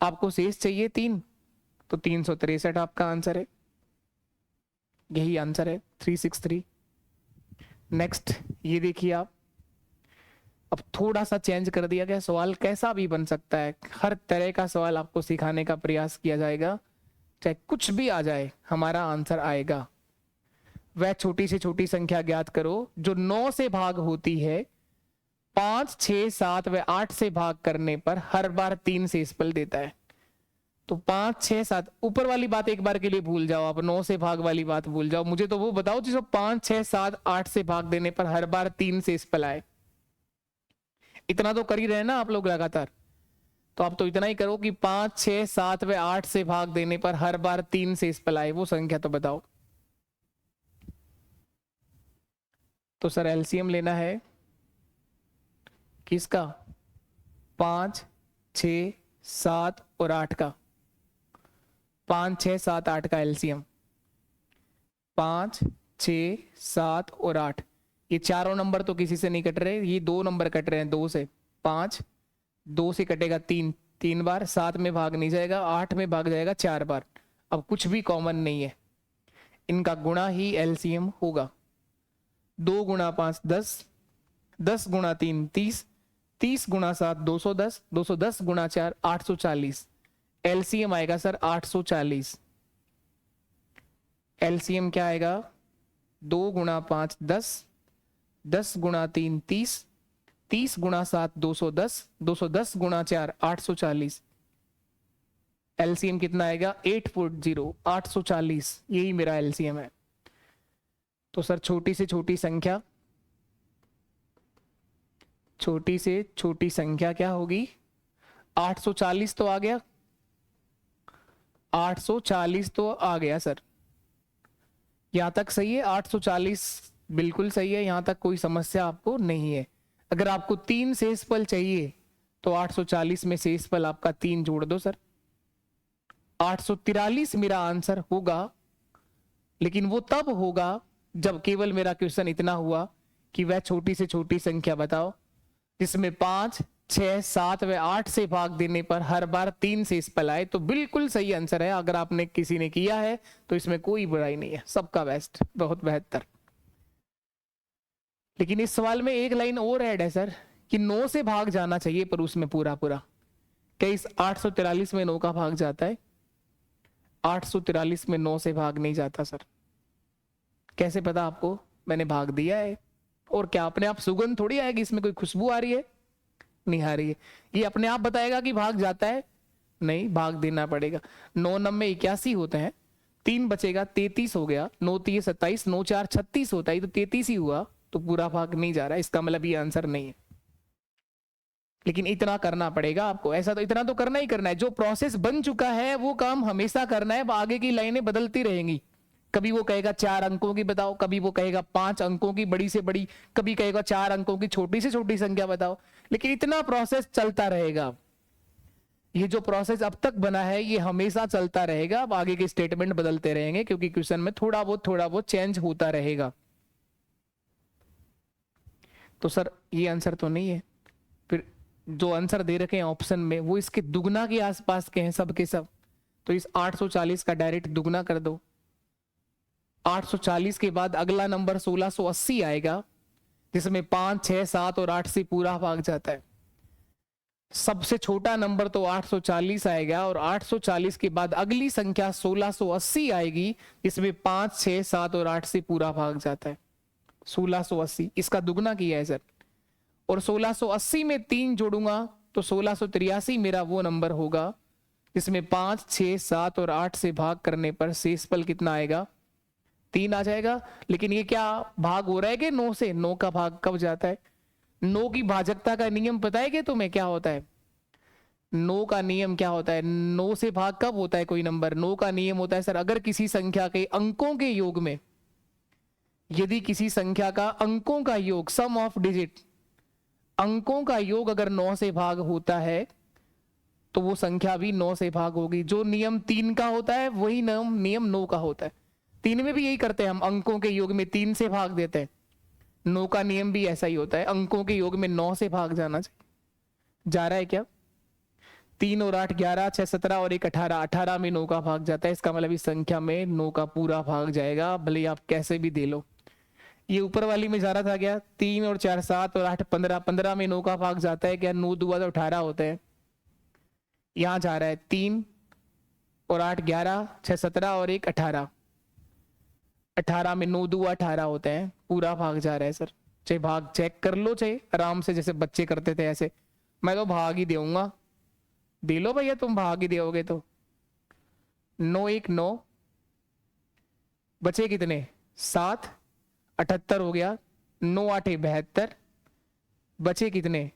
आपको शेष चाहिए 3, तो 363 आपका आंसर है। यही आंसर है 363। नेक्स्ट ये देखिए आप, अब थोड़ा सा चेंज कर दिया गया सवाल, कैसा भी बन सकता है। हर तरह का सवाल आपको सिखाने का प्रयास किया जाएगा, चाहे कुछ भी आ जाए हमारा आंसर आएगा। वह छोटी से छोटी संख्या ज्ञात करो जो 9 से भाग होती है, 5, 6, 7 व 8 से भाग करने पर हर बार 3 शेषफल देता है। तो 5, 6, 7, ऊपर वाली बात एक बार के लिए भूल जाओ आप, 9 से भाग वाली बात भूल जाओ। मुझे तो वो बताओ जिसको 5, 6, 7, 8 से भाग देने पर हर बार 3 शेषफल आए। इतना तो कर ही रहे ना आप लोग लगातार, तो आप तो इतना ही करो कि 5, 6, 7 व 8 से भाग देने पर हर बार 3 शेषफल आए, वो संख्या तो बताओ। तो सर एलसीएम लेना है किसका, 5, 6, 7 और 8 का। 5, 6, 7, 8 का एलसीएम 5, 6, 7 और 8। ये चारों नंबर तो किसी से नहीं कट रहे, ये 2 नंबर कट रहे हैं 2 से। 5 2 से कटेगा 3, 3 बार, 7 में भाग नहीं जाएगा, 8 में भाग जाएगा 4 बार। अब कुछ भी कॉमन नहीं है, इनका गुणा ही एलसीएम होगा। 2 गुणा 5 10, 10 गुणा 3 30, 30 गुणा 7 210, 210 गुणा 4 840। एलसीएम आएगा सर 840। एलसीएम क्या आएगा, 2 गुणा 5 10, 10 गुणा 3 30, 30 गुणा 7 210, 210 गुणा 4 840। एलसीएम कितना आएगा 840, 840, यही मेरा एलसीएम है। तो सर छोटी से छोटी संख्या, छोटी से छोटी संख्या क्या होगी, 840 तो आ गया, 840 तो आ गया सर। यहां तक सही है, 840 बिल्कुल सही है, यहां तक कोई समस्या आपको नहीं है। अगर आपको 3 शेषफल चाहिए तो 840 में शेषफल आपका 3 जोड़ दो सर, 843 मेरा आंसर होगा। लेकिन वो तब होगा जब केवल मेरा क्वेश्चन इतना हुआ कि वह छोटी से छोटी संख्या बताओ जिसमें 5, 6, 7 व 8 से भाग देने पर हर बार 3 शेषफल आए। तो बिल्कुल सही आंसर है, अगर आपने किसी ने किया है तो इसमें कोई बुराई नहीं है, सबका बेस्ट, बहुत बेहतर। लेकिन इस सवाल में एक लाइन और ऐड है सर कि 9 से भाग जाना चाहिए, पर उसमें पूरा पूरा, क्या इस 843 में 9 का भाग जाता है? 843 में 9 से भाग नहीं जाता सर। कैसे पता आपको? मैंने भाग दिया है। और क्या अपने आप सुगंध थोड़ी आएगी, इसमें कोई खुशबू आ रही है? नहीं आ रही है। ये अपने आप बताएगा कि भाग जाता है? नहीं, भाग देना पड़ेगा। 9 9 81 होते हैं, 3 बचेगा, 33 हो गया, 9 3 27, 9 4 36 होता है, तो 33 ही हुआ, तो पूरा भाग नहीं जा रहा, इसका मतलब ये आंसर नहीं है। लेकिन इतना करना पड़ेगा आपको, ऐसा तो इतना तो करना ही करना है। जो प्रोसेस बन चुका है वो काम हमेशा करना है, आगे की लाइनें बदलती रहेंगी। कभी वो कहेगा 4 अंकों की बताओ, कभी वो कहेगा 5 अंकों की बड़ी से बड़ी, कभी कहेगा 4 अंकों की छोटी से छोटी संख्या बताओ। लेकिन इतना प्रोसेस चलता रहेगा। ये जो प्रोसेस अब तक बना है ये हमेशा चलता रहेगा। अब आगे के स्टेटमेंट बदलते रहेंगे क्योंकि क्वेश्चन में थोड़ा बहुत चेंज होता रहेगा। तो सर ये आंसर तो नहीं है। फिर जो आंसर दे रखे हैं ऑप्शन में वो इसके दुगना के आसपास के हैं सब के सब। तो इस 840 का डायरेक्ट दुगना कर दो। 840 के बाद अगला नंबर 1680 आएगा जिसमें 5, 6, 7 और 8 से पूरा भाग जाता है। सबसे छोटा नंबर तो 840 आएगा और 840 के बाद अगली संख्या 1680 आएगी जिसमें 5, 6, 7 और 8 से पूरा भाग जाता है। 1680 इसका दुगना किया है सर। और 1680 में 3 जोड़ूंगा तो 1683 मेरा वो नंबर होगा जिसमें 5, 6, 7 और 8 से भाग करने पर शेषफल कितना आएगा? 3 आ जाएगा। लेकिन ये क्या भाग हो रहा है कि 9 से? 9 का भाग कब जाता है? 9 की भाजकता का नियम पता है कि तुम्हें क्या होता है? नो का नियम क्या होता है? नो से भाग कब होता है कोई नंबर? नो का नियम होता है सर, अगर किसी संख्या के अंकों के योग में, यदि किसी संख्या का अंकों का योग, सम ऑफ डिजिट, अंकों का योग अगर 9 से भाग होता है तो वो संख्या भी 9 से भाग होगी। जो नियम 3 का होता है वही नियम 9 का होता है। 3 में भी यही करते हैं हम, अंकों के योग में 3 से भाग देते हैं। 9 का नियम भी ऐसा ही होता है, अंकों के योग में 9 से भाग जाना चाहिए। जा रहा है क्या? 3 और 8 11, 6 17 और 1 18, 18 में 9 का भाग जाता है। इसका मतलब इस संख्या में 9 का पूरा भाग जाएगा, भले आप कैसे भी दे लो। ये ऊपर वाली में जा रहा था क्या? 3 और 4 7 और 8 15, 15 में 9 का भाग जाता है क्या? 9 2 तो 18 होते हैं। यहां जा रहा है 3 और 8 11, 6 17 और 1 18, 18 में 9 2 18 होते हैं, पूरा भाग जा रहा है सर। चाहे भाग चेक कर लो, चाहे आराम से जैसे बच्चे करते थे ऐसे। मैं तो भाग ही दूंगा, दे लो भैया, तुम भाग ही दोगे तो। 9 1 9, बचे कितने? 7, 78 हो गया। 9 8 72, बचे कितने?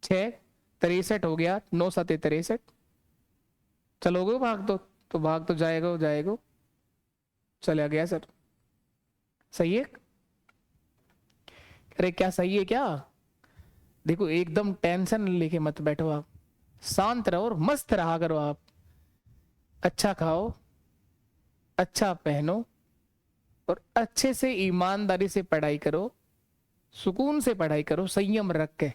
6, 63 हो गया। 9 7 63, चलोगे भाग तो भाग तो जाएगा जाएगा, चला गया सर। सही है? अरे क्या सही है क्या? देखो एकदम टेंशन लेके मत बैठो आप, शांत रहो और मस्त रहा करो आप। अच्छा खाओ, अच्छा पहनो और अच्छे से ईमानदारी से पढ़ाई करो, सुकून से पढ़ाई करो, संयम रख के।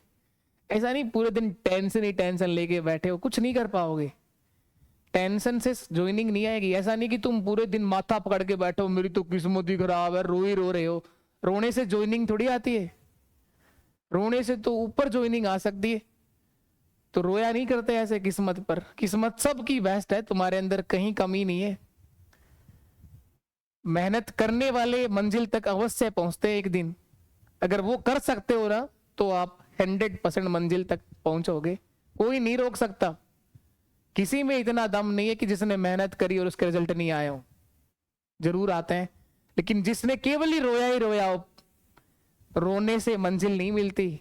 ऐसा नहीं पूरे दिन टेंशन ही टेंशन लेके बैठे हो, कुछ नहीं कर पाओगे। टेंशन से ज्वाइनिंग नहीं आएगी। ऐसा नहीं कि तुम पूरे दिन माथा पकड़ के बैठो, मेरी तो किस्मत ही खराब है, रो ही रो रहे हो। रोने से ज्वाइनिंग थोड़ी आती है, रोने से तो ऊपर ज्वाइनिंग आ सकती है। तो रोया नहीं करते ऐसे किस्मत पर। किस्मत सबकी बेस्ट है, तुम्हारे अंदर कहीं कमी नहीं है। मेहनत करने वाले मंजिल तक अवश्य पहुंचते हैं एक दिन। अगर वो कर सकते हो ना तो आप 100% मंजिल तक पहुंचोगे, कोई नहीं रोक सकता। किसी में इतना दम नहीं है कि जिसने मेहनत करी और उसके रिजल्ट नहीं आए हो। जरूर आते हैं, लेकिन जिसने केवल ही रोया हो, रोने से मंजिल नहीं मिलती।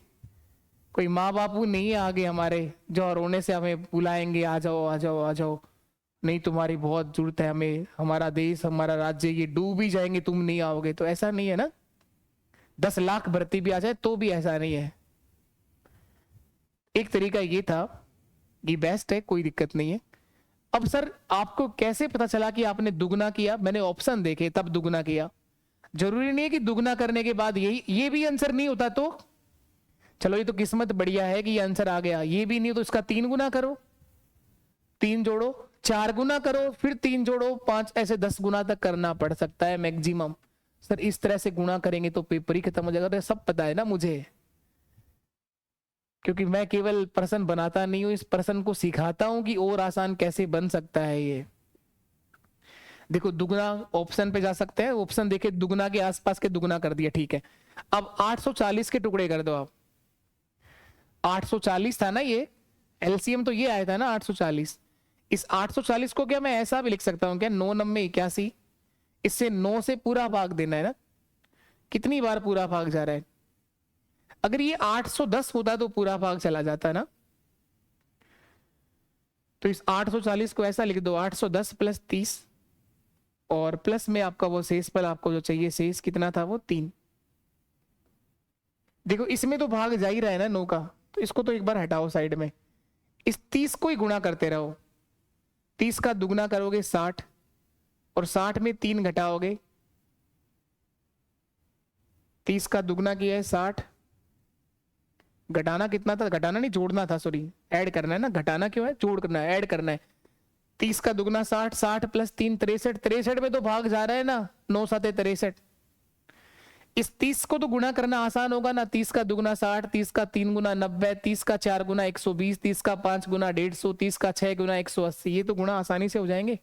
कोई माँ बापू नहीं है आगे हमारे जो रोने से हमें बुलाएंगे, आ जाओ आ जाओ आ जाओ, नहीं तुम्हारी बहुत जरूरत है हमें, हमारा देश हमारा राज्य ये डूब ही जाएंगे तुम नहीं आओगे, तो ऐसा नहीं है ना। 10 लाख भर्ती भी आ जाए तो भी ऐसा नहीं है। एक तरीका ये था, ये बेस्ट है, कोई दिक्कत नहीं है। अब सर आपको कैसे पता चला कि आपने दुगना किया? मैंने ऑप्शन देखे तब दुगना किया। जरूरी नहीं है कि दुगना करने के बाद यही ये भी आंसर नहीं होता तो चलो ये तो किस्मत बढ़िया है कि ये आंसर आ गया। ये भी नहीं तो इसका 3 गुना करो, 3 जोड़ो, 4 गुना करो, फिर 3 जोड़ो, 5, ऐसे 10 गुना तक करना पड़ सकता है मैक्सिमम। सर इस तरह से गुणा करेंगे तो पेपर ही खत्म हो जाएगा। तो सब पता है ना मुझे, क्योंकि मैं केवल प्रश्न बनाता नहीं हूं, इस प्रश्न को सिखाता हूं कि और आसान कैसे बन सकता है ये। देखो दुगना ऑप्शन पे जा सकते हैं, ऑप्शन देखे दुगना के आसपास के दुगना कर दिया, ठीक है। अब 840 के टुकड़े कर दो आप। 840 था ना ये, एलसीएम तो ये आया था ना 840। इस 840 को क्या मैं ऐसा भी लिख सकता हूं क्या? 9 9 81, इससे 9 से पूरा भाग देना है ना। कितनी बार पूरा भाग जा रहा है? अगर ये 810 होता तो पूरा भाग चला जाता ना। तो इस 840 को ऐसा लिख दो, 810 प्लस 30 और प्लस में आपका वो शेष पल आपको जो चाहिए, शेष कितना था वो 3। देखो इसमें तो भाग जा ही रहा है ना 9 का, तो इसको तो एक बार हटाओ साइड में। इस 30 को ही गुणा करते रहो। 30 का दुगना करोगे 60 और 60 में 3 घटाओगे। 30 का दुगना किया है 60, घटाना कितना था? घटाना नहीं जोड़ना था, सॉरी ऐड करना है ना। घटाना क्यों है? जोड़ करना है, ऐड करना है। 30 का दुगना 60, 60 प्लस 3 63, 63 में तो भाग जा रहा है ना, 9 7 63। इस 30 को तो गुणा करना आसान होगा ना। 30 का दुगना 60, 30 का 3 गुना 90, 30 का 4 गुना 120, 30 का 5 गुना 150, 30 का 6 गुना 180। ये तो गुणा आसानी से हो जाएंगे,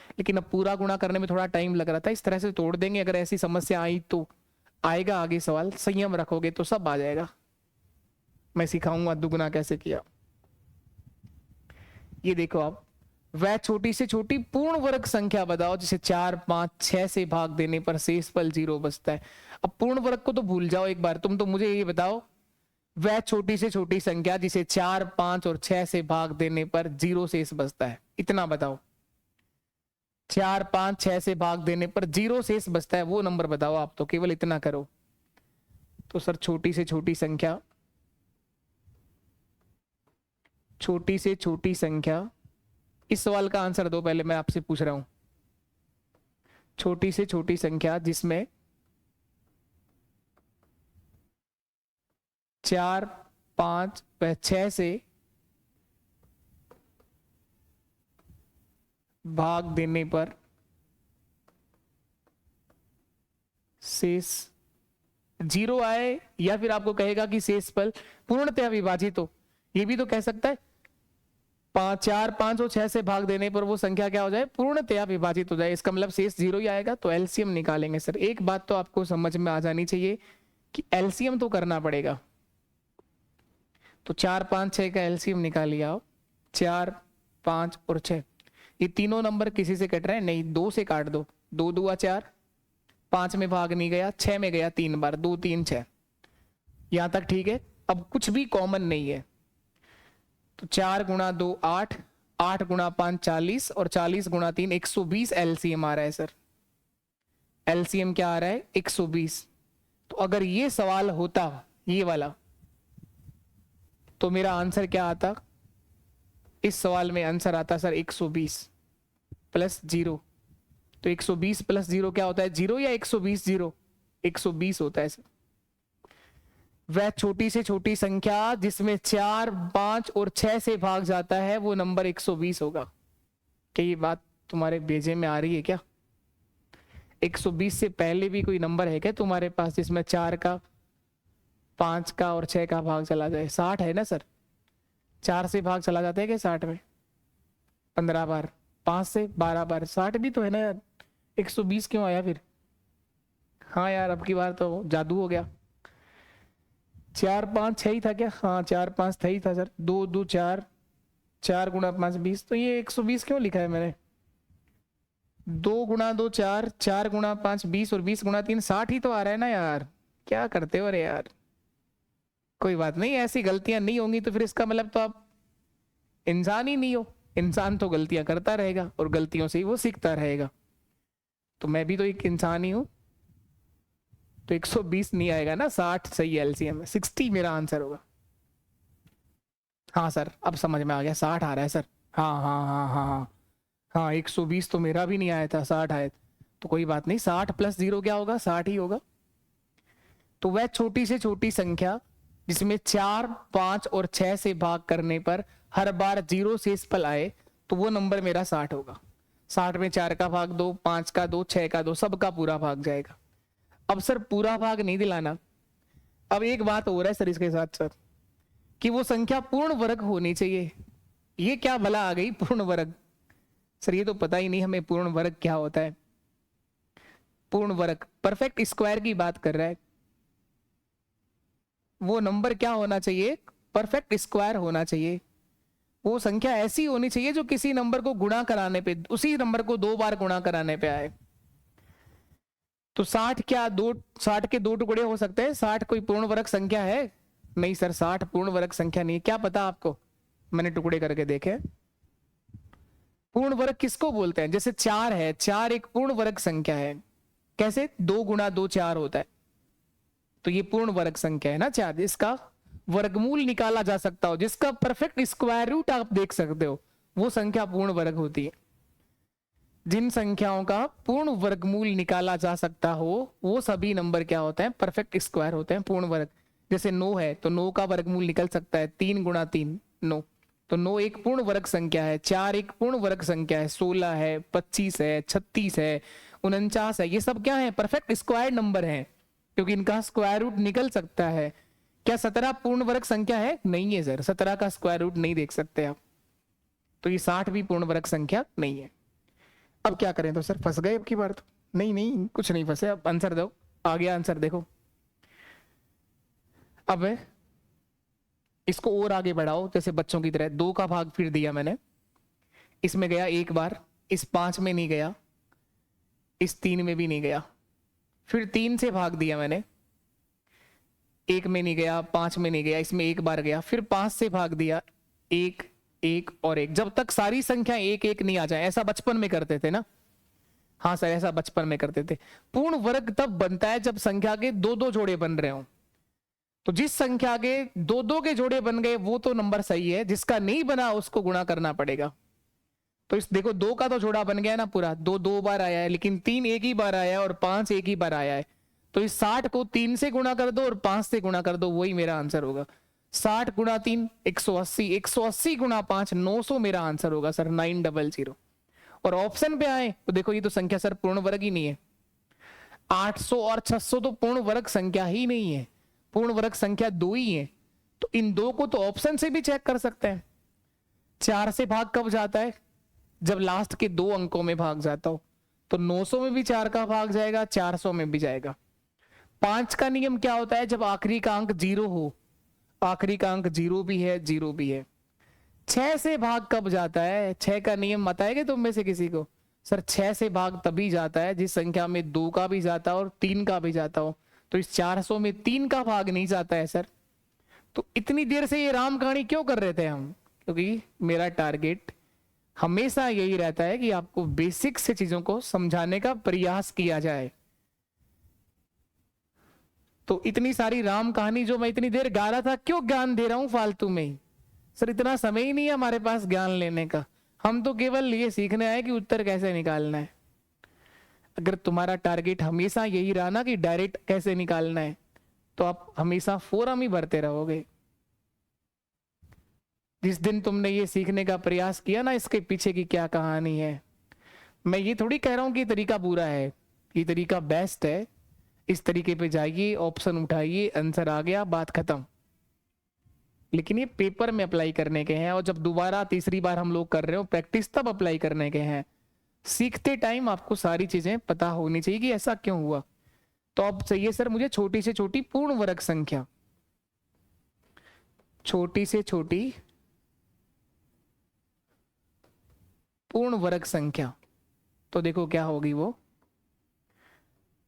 लेकिन अब पूरा गुणा करने में थोड़ा टाइम लग रहा था। इस तरह से तोड़ देंगे। अगर ऐसी समस्या आई तो आएगा आगे सवाल, संयम रखोगे तो सब आ जाएगा। मैं सिखाऊंगा दुगना कैसे किया। ये देखो आप, वह छोटी से छोटी पूर्ण वर्ग संख्या बताओ जिसे 4 5 6 से भाग देने पर शेष पल 0 बचता है। अब पूर्ण वर्ग को तो भूल जाओ एक बार, तुम तो मुझे ये बताओ वह छोटी से छोटी संख्या जिसे 4, 5 और 6 से भाग देने पर 0 शेष बचता है, इतना बताओ। 4, 5, 6 से भाग देने पर 0 शेष बचता है, वो नंबर बताओ आप, तो केवल इतना करो। तो सर छोटी से छोटी संख्या, छोटी से छोटी संख्या, इस सवाल का आंसर दो पहले, मैं आपसे पूछ रहा हूं। छोटी से छोटी संख्या जिसमें 4, 5 व 6 से भाग देने पर शेष 0 आए, या फिर आपको कहेगा कि शेषफल पूर्णतः विभाजित हो, ये भी तो कह सकता है। 4, 5 और 6 से भाग देने पर वो संख्या क्या हो जाए, पूर्णतः विभाजित हो जाए, इसका मतलब शेष 0 ही आएगा। तो एलसीएम निकालेंगे सर। एक बात तो आपको समझ में आ जानी चाहिए कि एलसीएम तो करना पड़ेगा। तो 4, 5, 6 का एलसीएम निकालिए आप। 4, 5 और 6, ये तीनों नंबर किसी से कट रहे हैं नहीं, 2 से काट दो। 2 दूआ 4, 5 में भाग नहीं गया, 6 में गया 3 बार, 2, 3, 6, यहां तक ठीक है। अब कुछ भी कॉमन नहीं है, तो 4 गुणा 2 8, 8 गुणा 5 40 और 40 गुणा 3 120 एलसीएम आ रहा है सर। एलसीएम क्या आ रहा है, 120। तो अगर ये सवाल होता ये वाला, तो मेरा आंसर क्या आता, इस सवाल में आंसर आता सर 120 प्लस 0। तो 120 प्लस 0 क्या होता है, 0 या 120? 0, 120 होता है सर। वह छोटी से छोटी संख्या जिसमें 4, 5 और 6 से भाग जाता है वो नंबर 120 होगा। क्या ये बात तुम्हारे भेजे में आ रही है क्या? 120 से पहले भी कोई नंबर है क्या तुम्हारे पास जिसमें 4 का, 5 का और 6 का भाग चला जाए? 60 है ना सर, 4 से भाग चला जाता है क्या 60 में? 15 बार, 5 से 12 बार, 60 भी तो है ना यार। 120 क्यों आया फिर? हाँ यार, अब की बार तो जादू हो गया। 4, 5, 6 ही था क्या? हाँ 4, 5 था ही था सर। 2, 2, 4, 4 गुणा 5 20, तो ये 120 क्यों लिखा है मैंने? 2 गुणा 2 4, 4 गुणा 5 20 और 20 गुणा 3 60 ही तो आ रहा है ना यार। क्या करते हो रे यार? कोई बात नहीं, ऐसी गलतियां नहीं होंगी तो फिर इसका मतलब तो आप इंसान ही नहीं हो। इंसान तो गलतियां करता रहेगा और गलतियों से ही वो सीखता रहेगा। तो मैं भी तो एक इंसान ही हूं। तो 120 नहीं आएगा ना, 60 सही एलसीएम है, 60 मेरा आंसर होगा। हाँ सर, अब समझ में आ गया, 60 आ रहा है सर। हाँ हाँ हाँ हाँ हाँ हाँ, 120 तो मेरा भी नहीं आया था, 60 आया। तो कोई बात नहीं, 60 प्लस 0 क्या होगा, 60 ही होगा। तो वह छोटी से छोटी संख्या जिसमें 4, 5 और 6 से भाग करने पर हर बार 0 शेषफल आए, तो वो नंबर मेरा 60 होगा। 60 में 4 का भाग 2, 5 का 2, 6 का 2, सबका पूरा भाग जाएगा। अब सर पूरा भाग नहीं दिलाना। अब एक बात हो रहा है सर इसके साथ सर, कि वो संख्या पूर्ण वर्ग होनी चाहिए। ये क्या भला आ गई पूर्ण वर्ग? सर ये तो पता ही नहीं हमें पूर्ण वर्ग क्या होता है। पूर्ण वर्ग परफेक्ट स्क्वायर की बात कर रहा है। वो नंबर क्या होना चाहिए, परफेक्ट स्क्वायर होना चाहिए। वो संख्या ऐसी होनी चाहिए जो किसी नंबर को गुणा कराने पे, उसी नंबर को 2 बार गुणा कराने पे आए। तो 60 क्या, 60 के 2 टुकड़े हो सकते हैं? 60 कोई पूर्ण वर्ग संख्या है? नहीं सर, 60 पूर्ण वर्ग संख्या नहीं है। क्या पता आपको? मैंने टुकड़े करके देखे। पूर्ण वर्ग किसको बोलते हैं? जैसे 4 है, 4 एक पूर्ण वर्ग संख्या है। कैसे? 2 गुणा 2 4 होता है, तो ये पूर्ण वर्ग संख्या है ना 4। इसका वर्गमूल निकाला जा सकता हो, जिसका परफेक्ट स्क्वायर रूट आप देख सकते हो, वो संख्या पूर्ण वर्ग होती है। जिन संख्याओं का पूर्ण वर्गमूल निकाला जा सकता हो वो सभी नंबर क्या होते हैं, परफेक्ट स्क्वायर होते हैं, पूर्ण वर्ग। जैसे 9 है तो 9 का वर्गमूल निकल सकता है, 3 गुणा 3 9, तो 9 एक पूर्ण वर्ग संख्या है। 4 एक पूर्ण वर्ग संख्या है। 16 है, 25 है, 36 है, 49 है, ये सब क्या है, परफेक्ट स्क्वायर नंबर है, क्योंकि इनका स्क्वायर रूट निकल सकता है। क्या 17 पूर्ण वर्ग संख्या है? नहीं है सर, 17 का स्क्वायर रूट नहीं देख सकते आप। तो ये 60 भी पूर्ण वर्ग संख्या नहीं है। अब क्या करें? तो सर फंस गए अब की बार तो। नहीं नहीं, कुछ नहीं फंसे, अब आंसर दो। आ गया आंसर, देखो। अब इसको और आगे बढ़ाओ, जैसे बच्चों की तरह। 2 का भाग फिर दिया मैंने, इसमें गया 1 बार, इस 5 में नहीं गया, इस 3 में भी नहीं गया। फिर 3 से भाग दिया मैंने, एक में नहीं गया, 5 में नहीं गया, इसमें एक बार गया, फिर 5 से भाग दिया, एक एक और एक, जब तक सारी संख्या एक एक नहीं आ जाए। ऐसा बचपन में करते थे ना? हाँ सर, ऐसा बचपन में करते थे। पूर्ण वर्ग तब बनता है जब संख्या के दो दो जोड़े बन रहे हो। तो जिस संख्या के दो दो के जोड़े बन गए वो तो नंबर सही है, जिसका नहीं बना उसको गुणा करना पड़ेगा। तो इस देखो, 2 का तो जोड़ा बन गया ना पूरा, 2 2 बार आया है, लेकिन 3 एक ही बार आया है और 5 एक ही बार आया है। तो इस 60 को 3 से गुणा कर दो और 5 से गुणा कर दो, वही मेरा आंसर होगा। 60 गुणा 3 180, 180 गुणा 5 900 मेरा आंसर होगा सर, 900। और ऑप्शन पे आए तो देखो, ये तो संख्या सर पूर्ण वर्ग ही नहीं है। 800 और 600 तो पूर्ण वर्ग संख्या ही नहीं है, पूर्ण वर्ग संख्या 2 ही है। तो इन 2 को तो ऑप्शन से भी चेक कर सकते हैं। 4 से भाग कब जाता है? जब लास्ट के 2 अंकों में भाग जाता हो। तो 900 में भी 4 का भाग जाएगा, 400 में भी जाएगा। 5 का नियम क्या होता है? जब आखिरी का अंक 0 हो, आखिरी का अंक 0 भी है, 0 भी है। 6 से भाग कब जाता है? 6 का नियम बताएंगे तुम में से किसी को? सर 6 से भाग तभी जाता है जिस संख्या में 2 का भी जाता हो और 3 का भी जाता हो। तो इस 400 में 3 का भाग नहीं जाता है सर। तो इतनी देर से ये राम कहानी क्यों कर रहे थे हम? क्योंकि मेरा टारगेट हमेशा यही रहता है कि आपको बेसिक से चीजों को समझाने का प्रयास किया जाए। तो इतनी सारी राम कहानी जो मैं इतनी देर गा रहा था, क्यों ज्ञान दे रहा हूं फालतू में ही? सर इतना समय ही नहीं है हमारे पास ज्ञान लेने का। हम तो केवल ये सीखने आए कि उत्तर कैसे निकालना है। अगर तुम्हारा टारगेट हमेशा यही रहा ना कि डायरेक्ट कैसे निकालना है, तो आप हमेशा फोरम ही भरते रहोगे। जिस दिन तुमने ये सीखने का प्रयास किया ना इसके पीछे की क्या कहानी है, मैं ये थोड़ी कह रहा हूं कि ये तरीका बुरा है, ये तरीका बेस्ट है। इस तरीके पे जाइए, ऑप्शन उठाइए, आंसर आ गया, बात खत्म। लेकिन ये पेपर में अप्लाई करने के हैं, और जब दोबारा तीसरी बार हम लोग कर रहे हो प्रैक्टिस, तब अप्लाई करने के हैं। सीखते टाइम आपको सारी चीजें पता होनी चाहिए कि ऐसा क्यों हुआ। तो अब चाहिए सर मुझे छोटी से छोटी पूर्ण वर्ग संख्या, छोटी से छोटी पूर्ण वर्ग संख्या। तो देखो क्या होगी वो।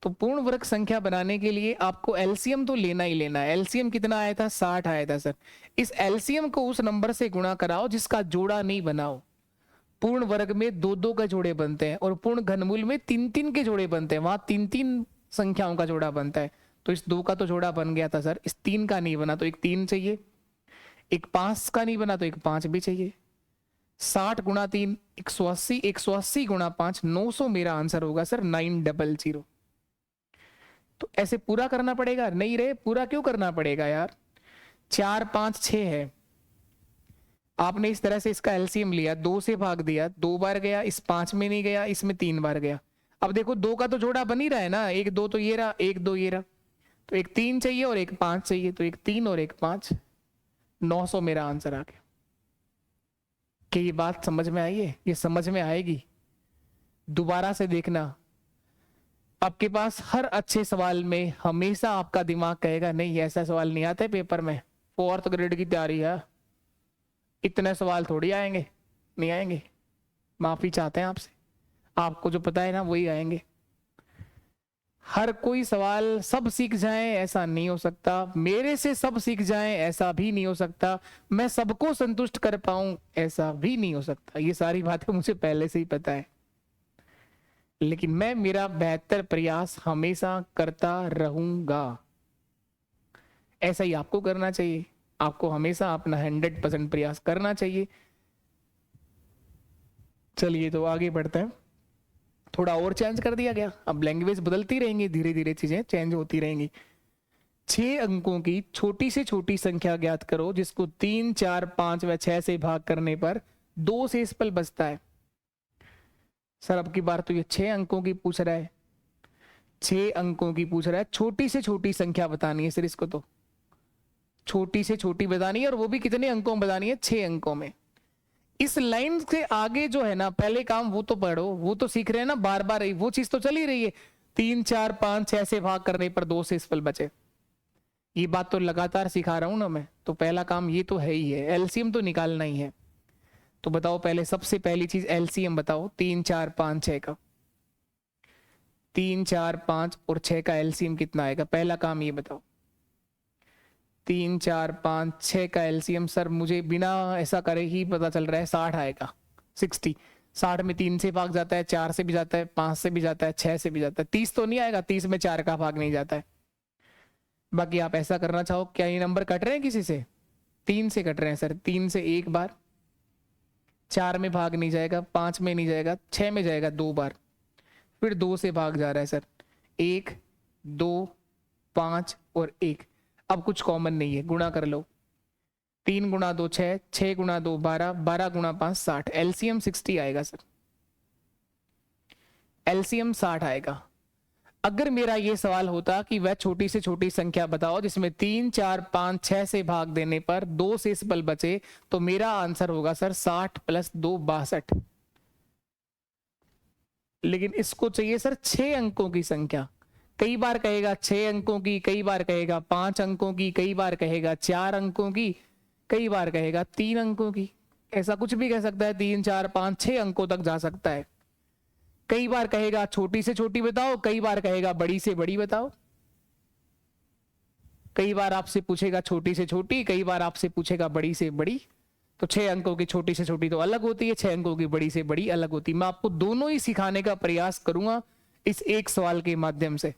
तो पूर्ण वर्ग संख्या बनाने के लिए आपको एलसीएम तो लेना ही लेना है। एलसीएम कितना आया था? 60 आया था सर। इस एलसीएम को उस नंबर से गुणा कराओ जिसका जोड़ा नहीं बनाओ। पूर्ण वर्ग में 2-2 के जोड़े बनते हैं और पूर्ण घनमूल में 3-3 के जोड़े बनते हैं, वहां 3-3 संख्याओं का जोड़ा बनता है। तो इस 2 का तो जोड़ा बन गया था सर, इस 3 का नहीं बना तो एक 3 चाहिए, एक 5 का नहीं बना तो एक 5 भी चाहिए। 60 गुणा 3 180, 180 गुणा 5 900 मेरा आंसर होगा सर, 900। तो ऐसे पूरा करना पड़ेगा? नहीं रे, पूरा क्यों करना पड़ेगा यार? 4 5 6 है, आपने इस तरह से इसका एलसीएम लिया, 2 से भाग दिया, 2 बार गया, इस 5 में नहीं गया, इसमें 3 बार गया। अब देखो 2 का तो जोड़ा बन ही रहा है ना, 1 2 तो ये रहा, 1 2 ये रहा। तो एक 3 चाहिए और एक 5 चाहिए, तो एक 3 और एक 5, 900 मेरा आंसर आ गया। कि ये बात समझ में आई है? ये समझ में आएगी, दोबारा से देखना। आपके पास हर अच्छे सवाल में हमेशा आपका दिमाग कहेगा नहीं ऐसा सवाल नहीं आता है पेपर में, 4th ग्रेड की तैयारी है, इतने सवाल थोड़ी आएंगे, नहीं आएंगे। माफी चाहते हैं आपसे, आपको जो पता है ना वही आएंगे। हर कोई सवाल सब सीख जाए ऐसा नहीं हो सकता, मेरे से सब सीख जाए ऐसा भी नहीं हो सकता, मैं सबको संतुष्ट कर पाऊं ऐसा भी नहीं हो सकता। ये सारी बातें मुझे पहले से ही पता है, लेकिन मैं मेरा बेहतर प्रयास हमेशा करता रहूंगा। ऐसा ही आपको करना चाहिए, आपको हमेशा अपना 100% प्रयास करना चाहिए। चलिए तो आगे बढ़ते हैं। थोड़ा और चेंज कर दिया गया, अब लैंग्वेज बदलती रहेंगी, धीरे धीरे चीजें चेंज होती रहेंगी। 6 अंकों की छोटी से छोटी संख्या ज्ञात करो जिसको 3 4 5 व 6 से भाग करने पर 2 शेषफल बचता है। सर अब की बार तो ये 6 अंकों की पूछ रहा है, 6 अंकों की पूछ रहा है, छोटी से छोटी संख्या बतानी है सर, इसको तो छोटी से छोटी बतानी है, और वो भी कितने अंकों में बतानी है? 6 अंकों में। इस लाइन से आगे जो है ना, पहले काम वो तो पढ़ो, वो तो सीख रहे हैं ना बार बार, वो चीज तो चल ही रही है। 3 4 5 6 से भाग करने पर 2 शेषफल बचे, ये बात तो लगातार सिखा रहा हूं ना मैं। तो पहला काम ये तो है ही है, एलसीएम तो निकालना ही है। तो बताओ पहले, सबसे पहली चीज एलसीएम बताओ 3 4 5 6 का। 3 4 5 और 6 का एलसीएम कितना आएगा? पहला काम ये बताओ। 3 4 5 6 का एलसीएम सर मुझे बिना ऐसा करे ही पता चल रहा है 60 आएगा। 60 60 में 3 से भाग जाता है, 4 से भी जाता है, 5 से भी जाता है, 6 से भी जाता है। 30 तो नहीं आएगा, 30 में 4 का भाग नहीं जाता है। बाकी आप ऐसा करना चाहो, क्या ये नंबर कट रहे हैं किसी से? 3 से कट रहे हैं सर। 3 से एक बार, 4 में भाग नहीं जाएगा, 5 में नहीं जाएगा, 6 में जाएगा 2 बार, फिर 2 से भाग जा रहा है सर। 1 2 5 और 1। अब कुछ कॉमन नहीं है, गुणा कर लो। 3 गुणा 2 6, 6 गुणा 2 12, 12 गुणा 5 60। एलसीएम 60 आएगा सर, एलसीएम 60 आएगा। अगर मेरा ये सवाल होता कि वह छोटी से छोटी संख्या बताओ जिसमें 3 4 5 6 से भाग देने पर 2 शेषफल बचे, तो मेरा आंसर होगा सर 60 प्लस 2 62। लेकिन इसको चाहिए सर 6 अंकों की संख्या। कई बार कहेगा 6 अंकों की, कई बार कहेगा 5 अंकों की, कई बार कहेगा 4 अंकों की, कई बार कहेगा 3 अंकों की। ऐसा कुछ भी कह सकता है, 3 4 5 6 अंकों तक जा सकता है। कई बार कहेगा छोटी से छोटी बताओ, कई बार कहेगा बड़ी से बड़ी बताओ। कई बार आपसे पूछेगा छोटी से छोटी, कई बार आपसे पूछेगा बड़ी से बड़ी। तो 6 अंकों की छोटी से छोटी तो अलग होती है, 6 अंकों की बड़ी से बड़ी अलग होती है। मैं आपको दोनों ही सिखाने का प्रयास करूंगा इस एक सवाल के माध्यम से।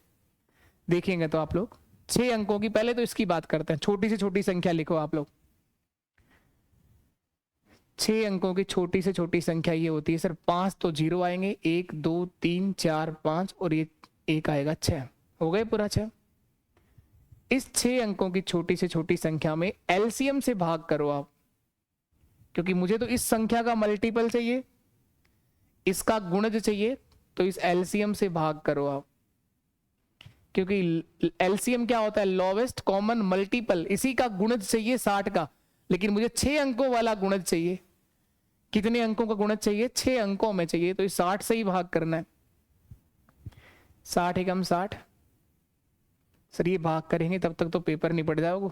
देखेंगे तो आप लोग 6 अंकों की, पहले तो इसकी बात करते हैं। छोटी से छोटी संख्या लिखो आप लोग। 6 अंकों की छोटी से छोटी संख्या ये होती है सर, 5 तो 0 आएंगे, 1 2 3 4 5 और ये 1 आएगा 6। हो गए पूरा 6। इस 6 अंकों की छोटी से छोटी संख्या में एलसीएम से भाग करो आप, क्योंकि मुझे तो इस संख्या का मल्टीपल चाहिए, इसका गुणज चाहिए, तो इस एलसीएम से भाग करो आप। क्योंकि एलसीएम क्या होता है? Lowest common multiple. इसी का गुणज चाहिए 60 का, लेकिन मुझे 6 अंकों वाला गुणज चाहिए। कितने अंकों का गुणज चाहिए? 6 अंकों में चाहिए, तो इस 60 से ही भाग करना है। 60 एकम 60। सर ये भाग करेंगे तब तक तो पेपर निपट जाओगे।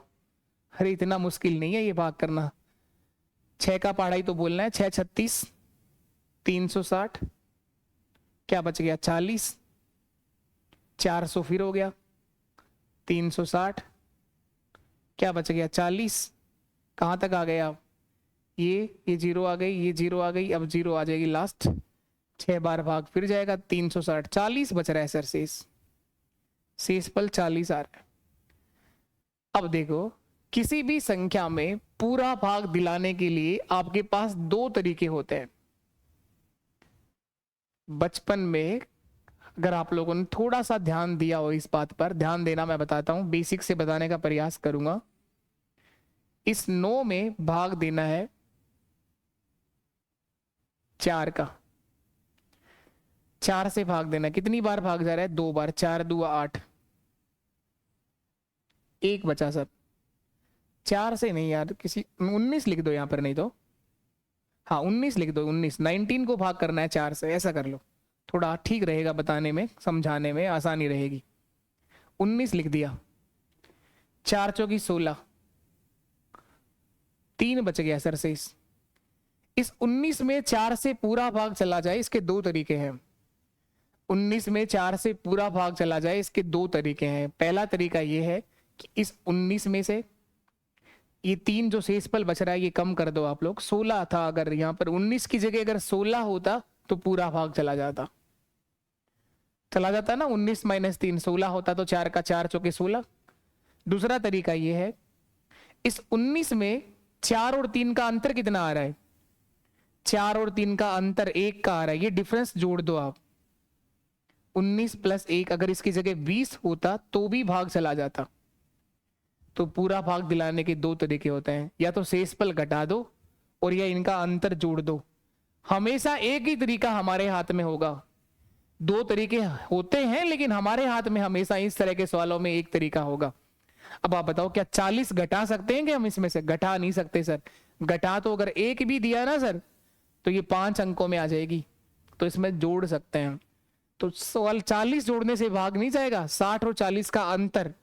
अरे इतना मुश्किल नहीं है ये भाग करना। 6 का पढ़ाई तो बोलना है। 6 36 360, क्या बच गया? 40, 400 फिर हो गया 360, क्या बच गया? 40। कहां तक आ गए आप? ये 0 आ गई, ये 0 आ गई, अब 0 आ जाएगी लास्ट। 6 बार भाग फिर जाएगा 360, 40 बच रहा है सर शेष। शेषफल 40 आ रहा है। अब देखो, किसी भी संख्या में पूरा भाग दिलाने के लिए आपके पास 2 तरीके होते हैं। बचपन में अगर आप लोगों ने थोड़ा सा ध्यान दिया हो, इस बात पर ध्यान देना, मैं बताता हूं, बेसिक से बताने का प्रयास करूंगा। इस 9 में भाग देना है 4 का। 4 से भाग देना, कितनी बार भाग जा रहा है? 2 बार। 4 2 8, 1 बचा सर। 4 से नहीं यार, किसी 19 लिख दो यहां पर, नहीं तो हाँ 19 लिख दो। 19 को भाग करना है 4 से, ऐसा कर लो, थोड़ा ठीक रहेगा बताने में, समझाने में आसानी रहेगी। 19 लिख दिया। 4 चौकी 16, 3 बच गया सर शेष। इस 19 में 4 से पूरा भाग चला जाए, इसके 2 तरीके हैं। 19 में 4 से पूरा भाग चला जाए, इसके 2 तरीके हैं। पहला तरीका यह है कि इस 19 में से ये 3 जो शेषफल बच रहा है ये कम कर दो आप लोग। 16 था, अगर यहां पर 19 की जगह अगर 16 होता तो पूरा भाग चला जाता ना। 19 माइनस 3 16 होता, तो 4 का 4 चौके 16। दूसरा तरीका यह है, इस 19 में 4 और 3 का अंतर कितना आ रहा है? 4 और 3 का अंतर 1 का आ रहा है, ये डिफरेंस जोड़ दो आप। 19 प्लस 1, अगर इसकी जगह 20 होता तो भी भाग चला जाता। तो पूरा भाग दिलाने के 2 तरीके होते हैं, या तो शेषफल घटा दो और या इनका अंतर जोड़ दो। हमेशा एक ही तरीका हमारे हाथ में होगा। 2 तरीके होते हैं, लेकिन हमारे हाथ में हमेशा इस तरह के सवालों में एक तरीका होगा। अब आप बताओ, क्या 40 घटा सकते हैं? कि हम इसमें से घटा नहीं सकते सर। घटा तो अगर 1 भी दिया ना सर, तो ये 5 अंकों में आ जाएगी, तो इसमें जोड़ सकते हैं। तो सवाल 40 जोड़ने से भाग नहीं जाएगा। 60 और 40 का अंतर,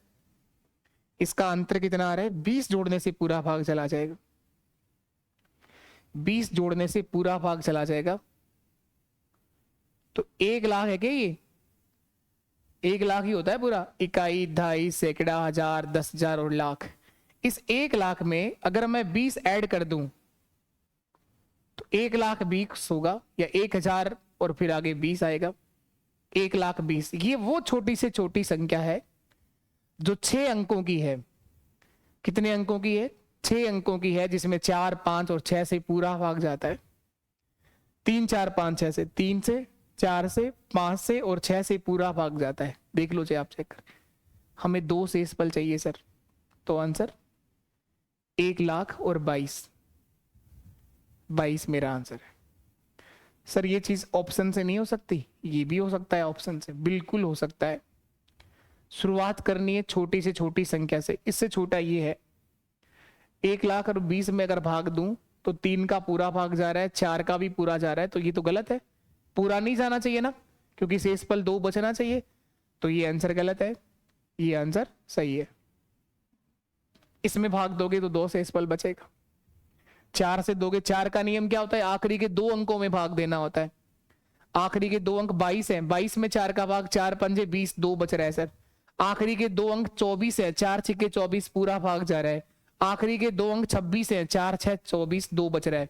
इसका अंतर कितना आ रहा है? 20 जोड़ने से पूरा भाग चला जाएगा। 20 जोड़ने से पूरा भाग चला जाएगा। तो 1 लाख है क्या ये? 1 लाख ही होता है पूरा। इकाई, दहाई, सैकड़ा, हजार, 10,000 और लाख। इस 1,00,000 में अगर मैं 20 ऐड कर दूं तो 1,20,000 होगा, या 1,000 और फिर आगे 20 आएगा, 1,20,000। ये वो छोटी से छोटी संख्या है जो 6 अंकों की है। कितने अंकों की है? 6 अंकों की है, जिसमें 4, 5 और 6 से पूरा भाग जाता है। 3, 4, 5, 6 से, 3 से, 4 से, 5 से और 6 से पूरा भाग जाता है। देख लो, आप चेक कर। हमें 2 शेषफल चाहिए सर, तो आंसर 1,22,22 मेरा आंसर है। सर ये चीज ऑप्शन से नहीं हो सकती? ये भी हो सकता है ऑप्शन से, बिल्कुल हो सकता है। शुरुआत करनी है छोटी से छोटी संख्या से। इससे छोटा ये है, 1,20,000 में अगर भाग दूं तो 3 का पूरा भाग जा रहा है, 4 का भी पूरा जा रहा है, तो ये तो गलत है, पूरा नहीं जाना चाहिए ना, क्योंकि शेषफल 2 बचना चाहिए। तो ये आंसर गलत है, ये आंसर सही है। इसमें भाग दोगे तो 2 शेषफल बचेगा। 4 से दोगे, 4 का नियम क्या होता है? आखिरी के 2 अंकों में भाग देना होता है। आखिरी के 2 अंक 22 है, 22 में 4 का भाग, 4 पंजे 20, 2 बच रहा है सर। आखिरी के 2 अंक 24 है, 4 छिक्के 24, पूरा भाग जा रहा है। आखिरी के 2 अंक 26 है, 4 6 24, 2 बच रहा है।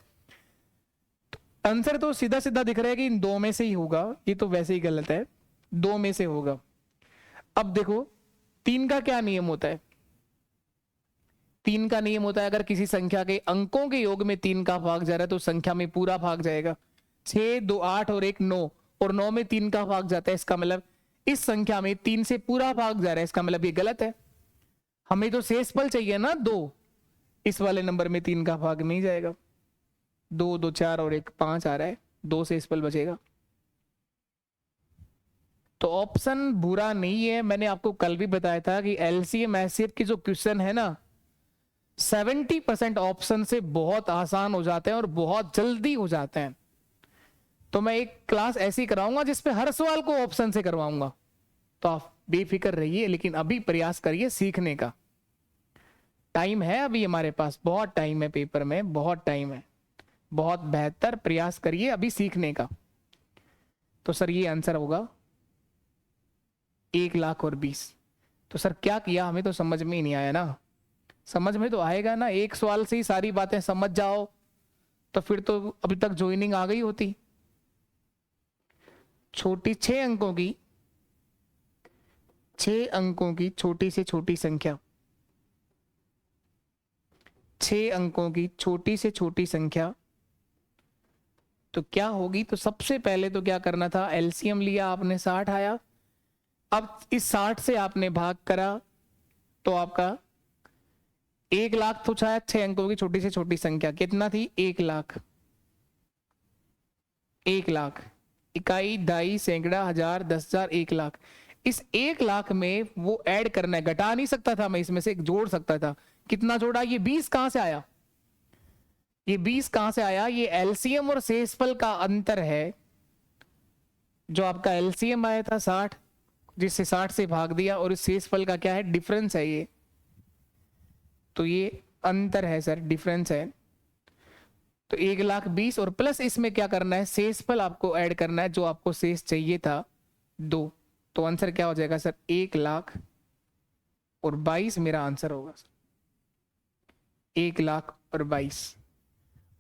तो आंसर तो सीधा सीधा दिख रहा है कि इन 2 में से ही होगा। ये तो वैसे ही गलत है, 2 में से होगा। अब देखो 3 का क्या नियम होता है? 3 का नियम होता है, अगर किसी संख्या के अंकों के योग में 3 का भाग जा रहा है तो संख्या में पूरा भाग जाएगा। 6, 2, 8 और 1 9, और 9 में 3 का भाग जाता है। इसका मतलब इस संख्या में 3 से पूरा भाग जा रहा है, इसका मतलब ये गलत है। हमें तो शेषफल चाहिए ना 2, इस वाले नंबर में 3 का भाग नहीं जाएगा। 2, 2, 4 और 1 5 आ रहा है, 2 शेषफल बचेगा। तो ऑप्शन बुरा नहीं है। मैंने आपको कल भी बताया था कि एलसीएम एचसीएफ की जो क्वेश्चन है ना, 70% ऑप्शन से बहुत आसान हो जाते हैं और बहुत जल्दी हो जाते हैं। तो मैं एक क्लास ऐसी कराऊंगा जिसपे हर सवाल को ऑप्शन से करवाऊंगा, तो आप बेफिक्र रहिए, लेकिन अभी प्रयास करिए सीखने का। टाइम है अभी हमारे पास, बहुत टाइम है, पेपर में बहुत टाइम है। बहुत बेहतर प्रयास करिए अभी सीखने का। तो सर ये आंसर होगा 1,20,000। तो सर क्या किया, हमें तो समझ में ही नहीं आया ना। समझ में तो आएगा ना, एक सवाल से ही सारी बातें समझ जाओ तो फिर तो अभी तक ज्वाइनिंग आ गई होती। छोटी 6 अंकों की छोटी से छोटी संख्या, 6 अंकों की छोटी से छोटी संख्या तो क्या होगी? तो सबसे पहले तो क्या करना था, एलसीएम लिया आपने, 60 आया। अब इस 60 से आपने भाग करा तो आपका 1,00,000 तो शायद 6 अंकों की छोटी से छोटी संख्या कितना थी? 1,00,000। 1,00,000 इकाई, दाई, सैकड़ा, हजार, 10,000, 1,00,000। इस 1,00,000 में वो ऐड करना है, घटा नहीं सकता था मैं, इसमें से जोड़ सकता था। कितना जोड़ा? ये 20 कहां से आया? ये 20 कहां से आया? ये एलसीएम और शेषफल का अंतर है। जो आपका एलसीएम आया था 60, जिससे 60 से भाग दिया, और इस शेषफल का क्या है? डिफरेंस है ये। तो ये अंतर है सर, डिफरेंस है। तो 1,20,000 और प्लस इसमें क्या करना है? शेषफल आपको ऐड करना है, जो आपको शेष चाहिए था 2। तो आंसर क्या हो जाएगा सर? 1,22,000 मेरा आंसर होगा सर, 1,22,000।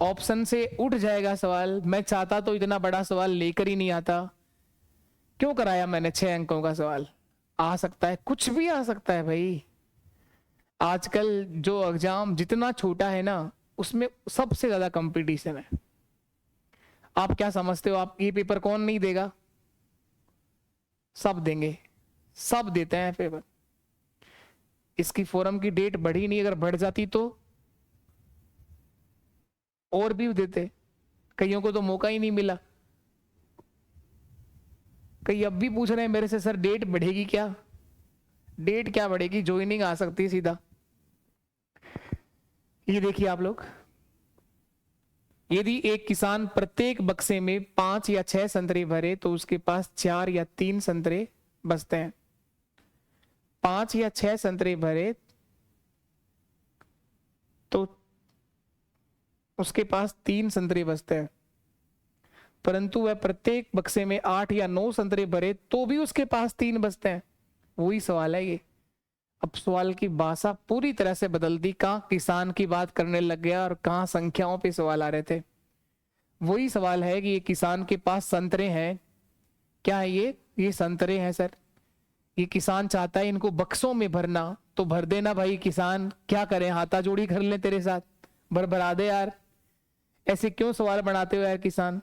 ऑप्शन से उठ जाएगा सवाल। मैं चाहता तो इतना बड़ा सवाल लेकर ही नहीं आता, क्यों कराया मैंने 6 अंकों का सवाल? आ सकता है, कुछ भी आ सकता है भाई। आजकल जो एग्जाम जितना छोटा है ना, उसमें सबसे ज्यादा कंपटीशन है। आप क्या समझते हो, आप ये पेपर कौन नहीं देगा? सब देंगे, सब देते हैं पेपर। इसकी फोरम की डेट बढ़ी नहीं, अगर बढ़ जाती तो और भी देते। कईयों को तो मौका ही नहीं मिला। कई अब भी पूछ रहे हैं मेरे से, सर डेट बढ़ेगी क्या? डेट क्या बढ़ेगी, ज्वाइनिंग आ सकती है सीधा। ये देखिए आप लोग, यदि एक किसान प्रत्येक बक्से में 5 या 6 संतरे भरे तो उसके पास 4 या 3 संतरे बचते हैं। 5 या 6 संतरे भरे तो उसके पास 3 संतरे बचते हैं, परंतु वह प्रत्येक बक्से में 8 या 9 संतरे भरे तो भी उसके पास 3 बचते हैं। वही सवाल है ये। अब सवाल की भाषा पूरी तरह से बदल दी, कहाँ किसान की बात करने लग गया और कहाँ संख्याओं पे सवाल आ रहे थे। वही सवाल है कि ये किसान के पास संतरे हैं, क्या है ये संतरे हैं सर। ये किसान चाहता है इनको बक्सों में भरना, तो भर देना भाई किसान, क्या करें, हाथा जोड़ी कर ले तेरे साथ, भर भरा दे यार। ऐसे क्यों सवाल बनाते हो यार किसान।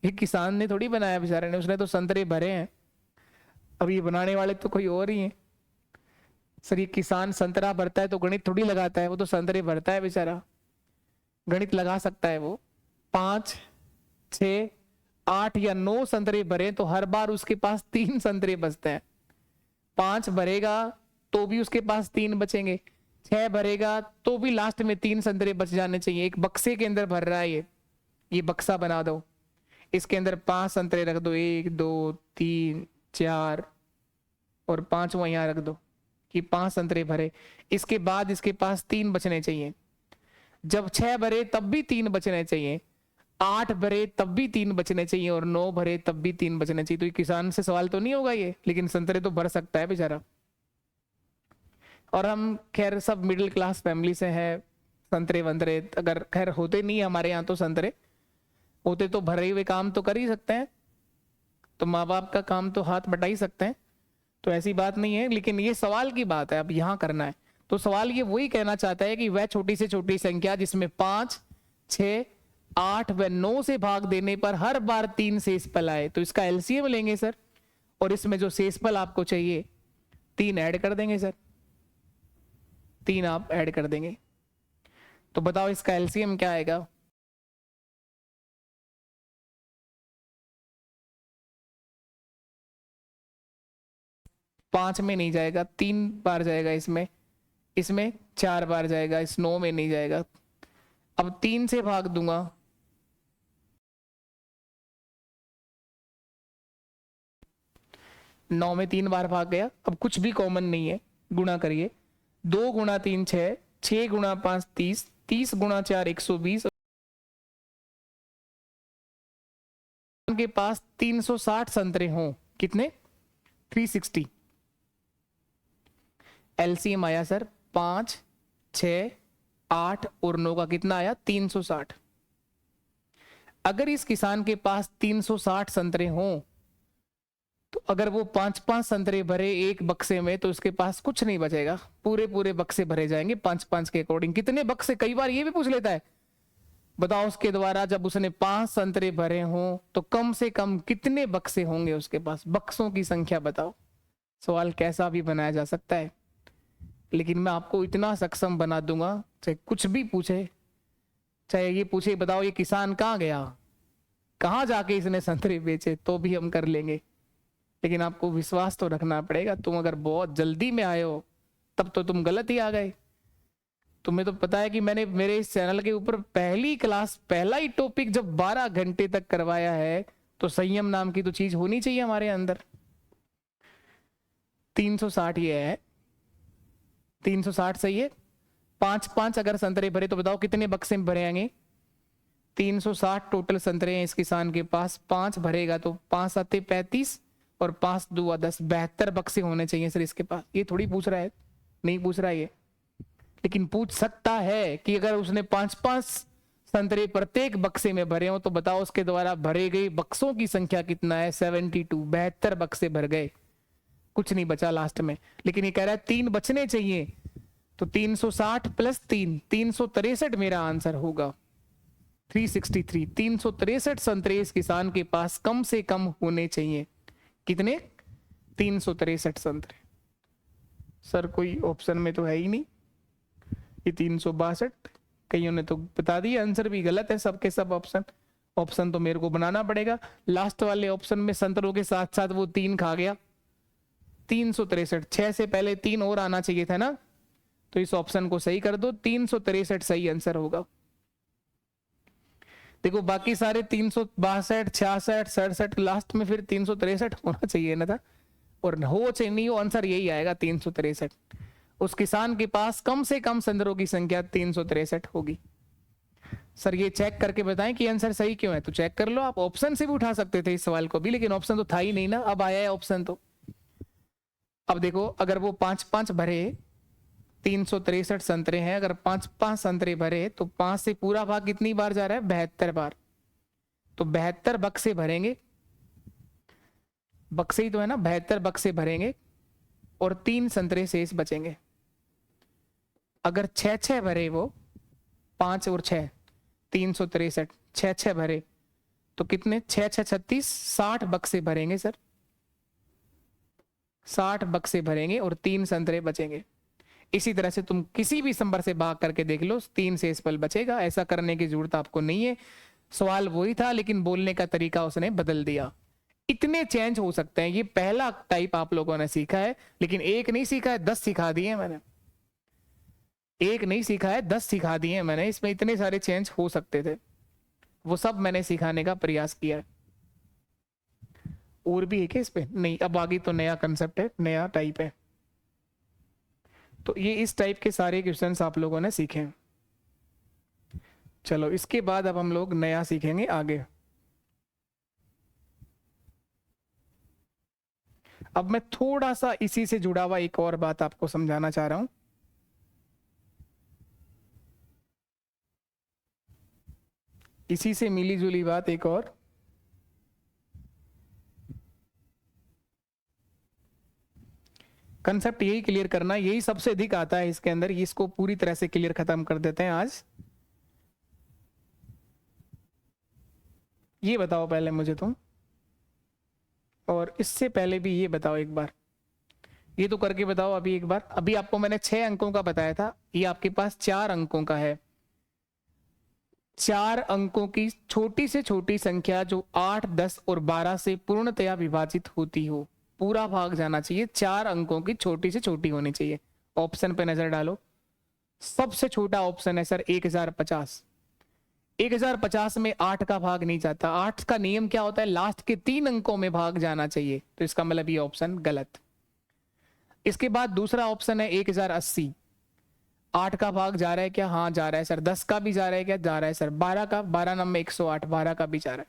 ये किसान ने थोड़ी बनाया बेचारे ने, उसने तो संतरे भरे हैं। अब ये बनाने वाले तो कोई और ही है सर। ये किसान संतरा भरता है तो गणित थोड़ी लगाता है, वो तो संतरे भरता है बेचारा। गणित लगा सकता है वो। 5, 6, 8 या 9 संतरे भरे तो हर बार उसके पास 3 संतरे बचते हैं। 5 भरेगा तो भी उसके पास 3 बचेंगे, 6 भरेगा तो भी लास्ट में 3 संतरे बच जाने चाहिए। एक बक्से के अंदर भर रहा है ये बक्सा बना दो, इसके अंदर 5 संतरे रख दो, 1, 2, 3, 4 और 5वां यहां रख दो कि 5 संतरे भरे। इसके बाद इसके पास 3 बचने चाहिए। जब 6 भरे तब भी 3 बचने चाहिए, 8 भरे तब भी 3 बचने चाहिए और 9 भरे तब भी 3 बचने चाहिए। तो ये किसान से सवाल तो नहीं होगा ये, लेकिन संतरे तो भर सकता है बेचारा। और हम खैर सब मिडिल क्लास फैमिली से हैं, संतरे वंतरे अगर खैर होते नहीं हमारे यहाँ, तो संतरे होते तो भरे हुए काम तो कर ही सकते हैं, तो माँ बाप का काम तो हाथ बटा ही सकते हैं, तो ऐसी बात नहीं है। लेकिन ये सवाल की बात है, अब यहाँ करना है। तो सवाल ये वही कहना चाहता है कि वह छोटी से छोटी संख्या जिसमें 5, 6, 8 व 9 से भाग देने पर हर बार 3 शेषफल आए, तो इसका एलसीएम लेंगे सर, और इसमें जो शेषफल आपको चाहिए 3 ऐड कर देंगे सर, 3 आप ऐड कर देंगे। तो बताओ इसका एलसीएम क्या आएगा। पांच में नहीं जाएगा, 3 बार जाएगा, इसमें 4 बार जाएगा, इस 9 में नहीं जाएगा। अब 3 से भाग दूंगा, नौ में 3 बार भाग गया। अब कुछ भी कॉमन नहीं है, गुणा करिए। 2 गुणा 3 6, 6 गुणा 5 30, 30 गुणा 4 120। के पास 360 संतरे हों, कितने 360। एलसीएम आया सर 5, 6, 8 और 9 का कितना आया 360। अगर इस किसान के पास 360 संतरे हों, तो अगर वो 5-5 संतरे भरे एक बक्से में, तो उसके पास कुछ नहीं बचेगा, पूरे पूरे बक्से भरे जाएंगे 5-5 के अकॉर्डिंग। कितने बक्से, कई बार ये भी पूछ लेता है, बताओ उसके द्वारा जब उसने 5 संतरे भरे हों तो कम से कम कितने बक्से होंगे उसके पास, बक्सों की संख्या बताओ। सवाल कैसा भी बनाया जा सकता है, लेकिन मैं आपको इतना सक्षम बना दूंगा, चाहे कुछ भी पूछे, चाहे ये पूछे बताओ ये किसान कहाँ गया, कहाँ जाके इसने संतरे बेचे, तो भी हम कर लेंगे। लेकिन आपको विश्वास तो रखना पड़ेगा। तुम अगर बहुत जल्दी में आए हो तब तो तुम गलत ही आ गए। तुम्हें तो पता है कि मैंने मेरे इस चैनल के ऊपर पहली क्लास, पहला ही टॉपिक जब 12 घंटे तक करवाया है, तो संयम नाम की तो चीज होनी चाहिए हमारे अंदर। 360 ये है, 360 सही है। 5-5 अगर संतरे भरे तो बताओ कितने बक्से में भरे आएंगे। 360 टोटल संतरे हैं इस किसान के पास, 5 भरेगा तो 5 7 35 और 5 2 10, 72 बक्से होने चाहिए सर इसके पास। ये थोड़ी पूछ रहा है, नहीं पूछ रहा है ये, लेकिन पूछ सकता है कि अगर उसने 5-5 संतरे प्रत्येक बक्से में भरे हो, तो बताओ उसके द्वारा भरे गए बक्सों की संख्या कितना है 72, 72 बक्से भर गए, कुछ नहीं बचा लास्ट में। लेकिन ये कह रहा है 3 बचने चाहिए, तो 360 प्लस 3 363 मेरा आंसर होगा। 363, 363 संतरे इस किसान के पास कम से कम होने चाहिए। कितने 363 संतरे। सर कोई ऑप्शन में तो है ही नहीं, ये 362। कईयों ने तो बता दिया, आंसर भी गलत है सबके सब ऑप्शन। ऑप्शन तो मेरे को बनाना पड़ेगा। लास्ट वाले ऑप्शन में संतरों के साथ साथ वो 3 खा गया, 363। 6 से पहले 3 और आना चाहिए था ना, तो इस ऑप्शन को सही कर दो, 363 सही आंसर होगा। देखो बाकी सारे 362, 66, 67, लास्ट में फिर 363 होना चाहिए ना था, और हो चाहे नहीं हो आंसर यही आएगा 363। उस किसान के पास कम से कम संतरों की संख्या 363 होगी। सर ये चेक करके बताएं कि आंसर सही क्यों है, तो चेक कर लो आप। ऑप्शन से भी उठा सकते थे इस सवाल को भी, लेकिन ऑप्शन तो था ही नहीं ना, अब आया है ऑप्शन। तो अब देखो, अगर वो 5-5 भरे, 363 संतरे हैं, अगर 5-5 संतरे भरे तो 5 से पूरा भाग कितनी बार जा रहा है? 72 बार। तो 72 बक्से भरेंगे, बक्से ही तो है ना, 72 बक्से भरेंगे और 3 संतरे शेष बचेंगे। अगर 6-6 भरे वो, 5 और 6, 363, 6-6 भरे तो कितने? 6-6 36, 60 बक्से भरेंगे सर, 60 बक्से भरेंगे और 3 संतरे बचेंगे। इसी तरह से तुम किसी भी नंबर से भाग करके देख लो, 3 शेष फल बचेगा। ऐसा करने की जरूरत आपको नहीं है, सवाल वही था लेकिन बोलने का तरीका उसने बदल दिया। इतने चेंज हो सकते हैं। ये पहला टाइप आप लोगों ने सीखा है, लेकिन एक नहीं सीखा है, 10 सिखा दिए मैंने। एक नहीं सीखा है, 10 सिखा दिए मैंने। इसमें इतने सारे चेंज हो सकते थे, वो सब मैंने सिखाने का प्रयास किया है। और भी है क्या इस पे? नहीं, अब आगे तो नया कंसेप्ट है, नया टाइप है। तो ये इस टाइप के सारे क्वेश्चंस आप लोगों ने सीखे। चलो इसके बाद अब हम लोग नया सीखेंगे आगे। अब मैं थोड़ा सा इसी से जुड़ा हुआ एक और बात आपको समझाना चाह रहा हूं। इसी से मिली जुली बात एक और, कंसेप्ट यही क्लियर करना, यही सबसे अधिक आता है इसके अंदर। इसको पूरी तरह से क्लियर खत्म कर देते हैं आज। ये बताओ पहले मुझे तुम, और इससे पहले भी ये बताओ एक बार, ये तो करके बताओ अभी एक बार। अभी आपको मैंने 6 अंकों का बताया था, ये आपके पास 4 अंकों का है। 4 अंकों की छोटी से छोटी संख्या जो 8, 10 और 12 से पूर्णतया विभाजित होती हो, पूरा भाग जाना चाहिए। 4 अंकों की छोटी से छोटी होनी चाहिए। ऑप्शन पे नजर डालो, सबसे छोटा ऑप्शन है सर 1050। 1050 में 8 का भाग नहीं जाता। 8 का नियम क्या होता है? लास्ट के 3 अंकों में भाग जाना चाहिए। तो इसका मतलब ये ऑप्शन गलत। इसके बाद दूसरा ऑप्शन है 1080। 8 का भाग जा रहा है क्या? हाँ जा रहा है सर। 10 का भी जा रहा है क्या? जा रहा है सर। 12 का, 12 नंबर 108, 12 का भी जा रहा है।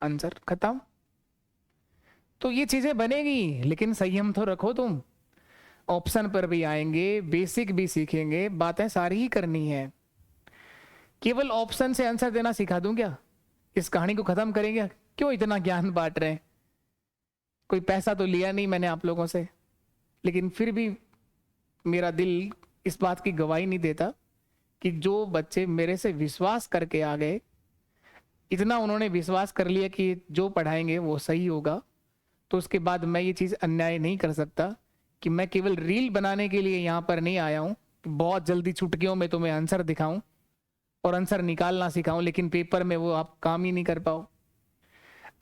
आंसर खत्म। तो ये चीजें बनेगी, लेकिन संयम तो रखो तुम। ऑप्शन पर भी आएंगे, बेसिक भी सीखेंगे, बातें सारी ही करनी है। केवल ऑप्शन से आंसर देना सिखा दूं क्या? इस कहानी को खत्म करेंगे? क्यों इतना ज्ञान बांट रहे हैं? कोई पैसा तो लिया नहीं मैंने आप लोगों से, लेकिन फिर भी मेरा दिल इस बात की गवाही नहीं देता कि जो बच्चे मेरे से विश्वास करके आ गए, इतना उन्होंने विश्वास कर लिया कि जो पढ़ाएंगे वो सही होगा, तो उसके बाद मैं ये चीज़ अन्याय नहीं कर सकता कि मैं केवल रील बनाने के लिए यहाँ पर नहीं आया हूँ कि बहुत जल्दी चुटकियों में तुम्हें आंसर दिखाऊं और आंसर निकालना सिखाऊं, लेकिन पेपर में वो आप काम ही नहीं कर पाओ।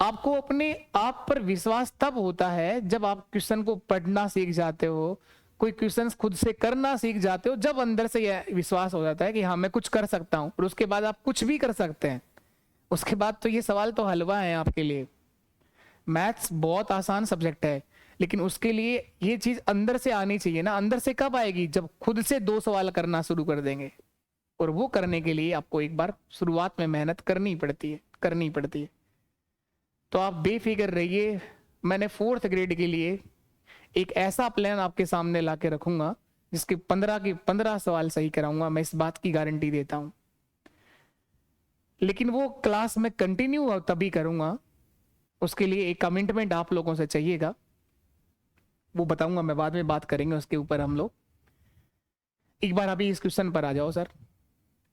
आपको अपने आप पर विश्वास तब होता है जब आप क्वेश्चन को पढ़ना सीख जाते हो, कोई क्वेश्चन खुद से करना सीख जाते हो, जब अंदर से यह विश्वास हो जाता है कि हाँ मैं कुछ कर सकता हूं, और उसके बाद आप कुछ भी कर सकते हैं। उसके बाद तो ये सवाल तो हलवा है आपके लिए। मैथ्स बहुत आसान सब्जेक्ट है, लेकिन उसके लिए ये चीज अंदर से आनी चाहिए ना। अंदर से कब आएगी? जब खुद से 2 सवाल करना शुरू कर देंगे, और वो करने के लिए आपको एक बार शुरुआत में मेहनत करनी पड़ती है। तो आप बेफिक्र रहिए, मैंने 4th ग्रेड के लिए एक ऐसा प्लान आपके सामने लाके रखूंगा जिसके 15 के 15 सवाल सही कराऊंगा, मैं इस बात की गारंटी देता हूं। लेकिन वो क्लास में कंटिन्यू तभी करूंगा, उसके लिए एक कमिटमेंट आप लोगों से चाहिएगा, वो बताऊंगा मैं, बाद में बात करेंगे उसके ऊपर हम लोग। एक बार अभी इस क्वेश्चन पर आ जाओ सर।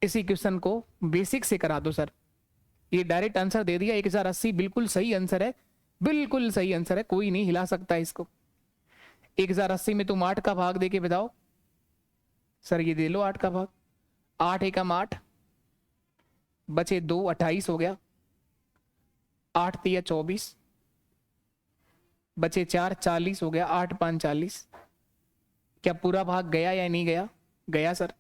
इसी क्वेश्चन को बेसिक से करा दो सर। ये डायरेक्ट आंसर दे दिया, 1080 बिल्कुल सही आंसर है, बिल्कुल सही आंसर है, कोई नहीं हिला सकता इसको। 1080 में तुम 8 का भाग दे के बताओ सर। ये दे लो 8 का भाग, 8 एकम 8, बचे 2, 28 हो गया। 8 तिया 24, बचे 4, 40 हो गया। 8 5 40। क्या पूरा भाग गया या नहीं गया? गया सर।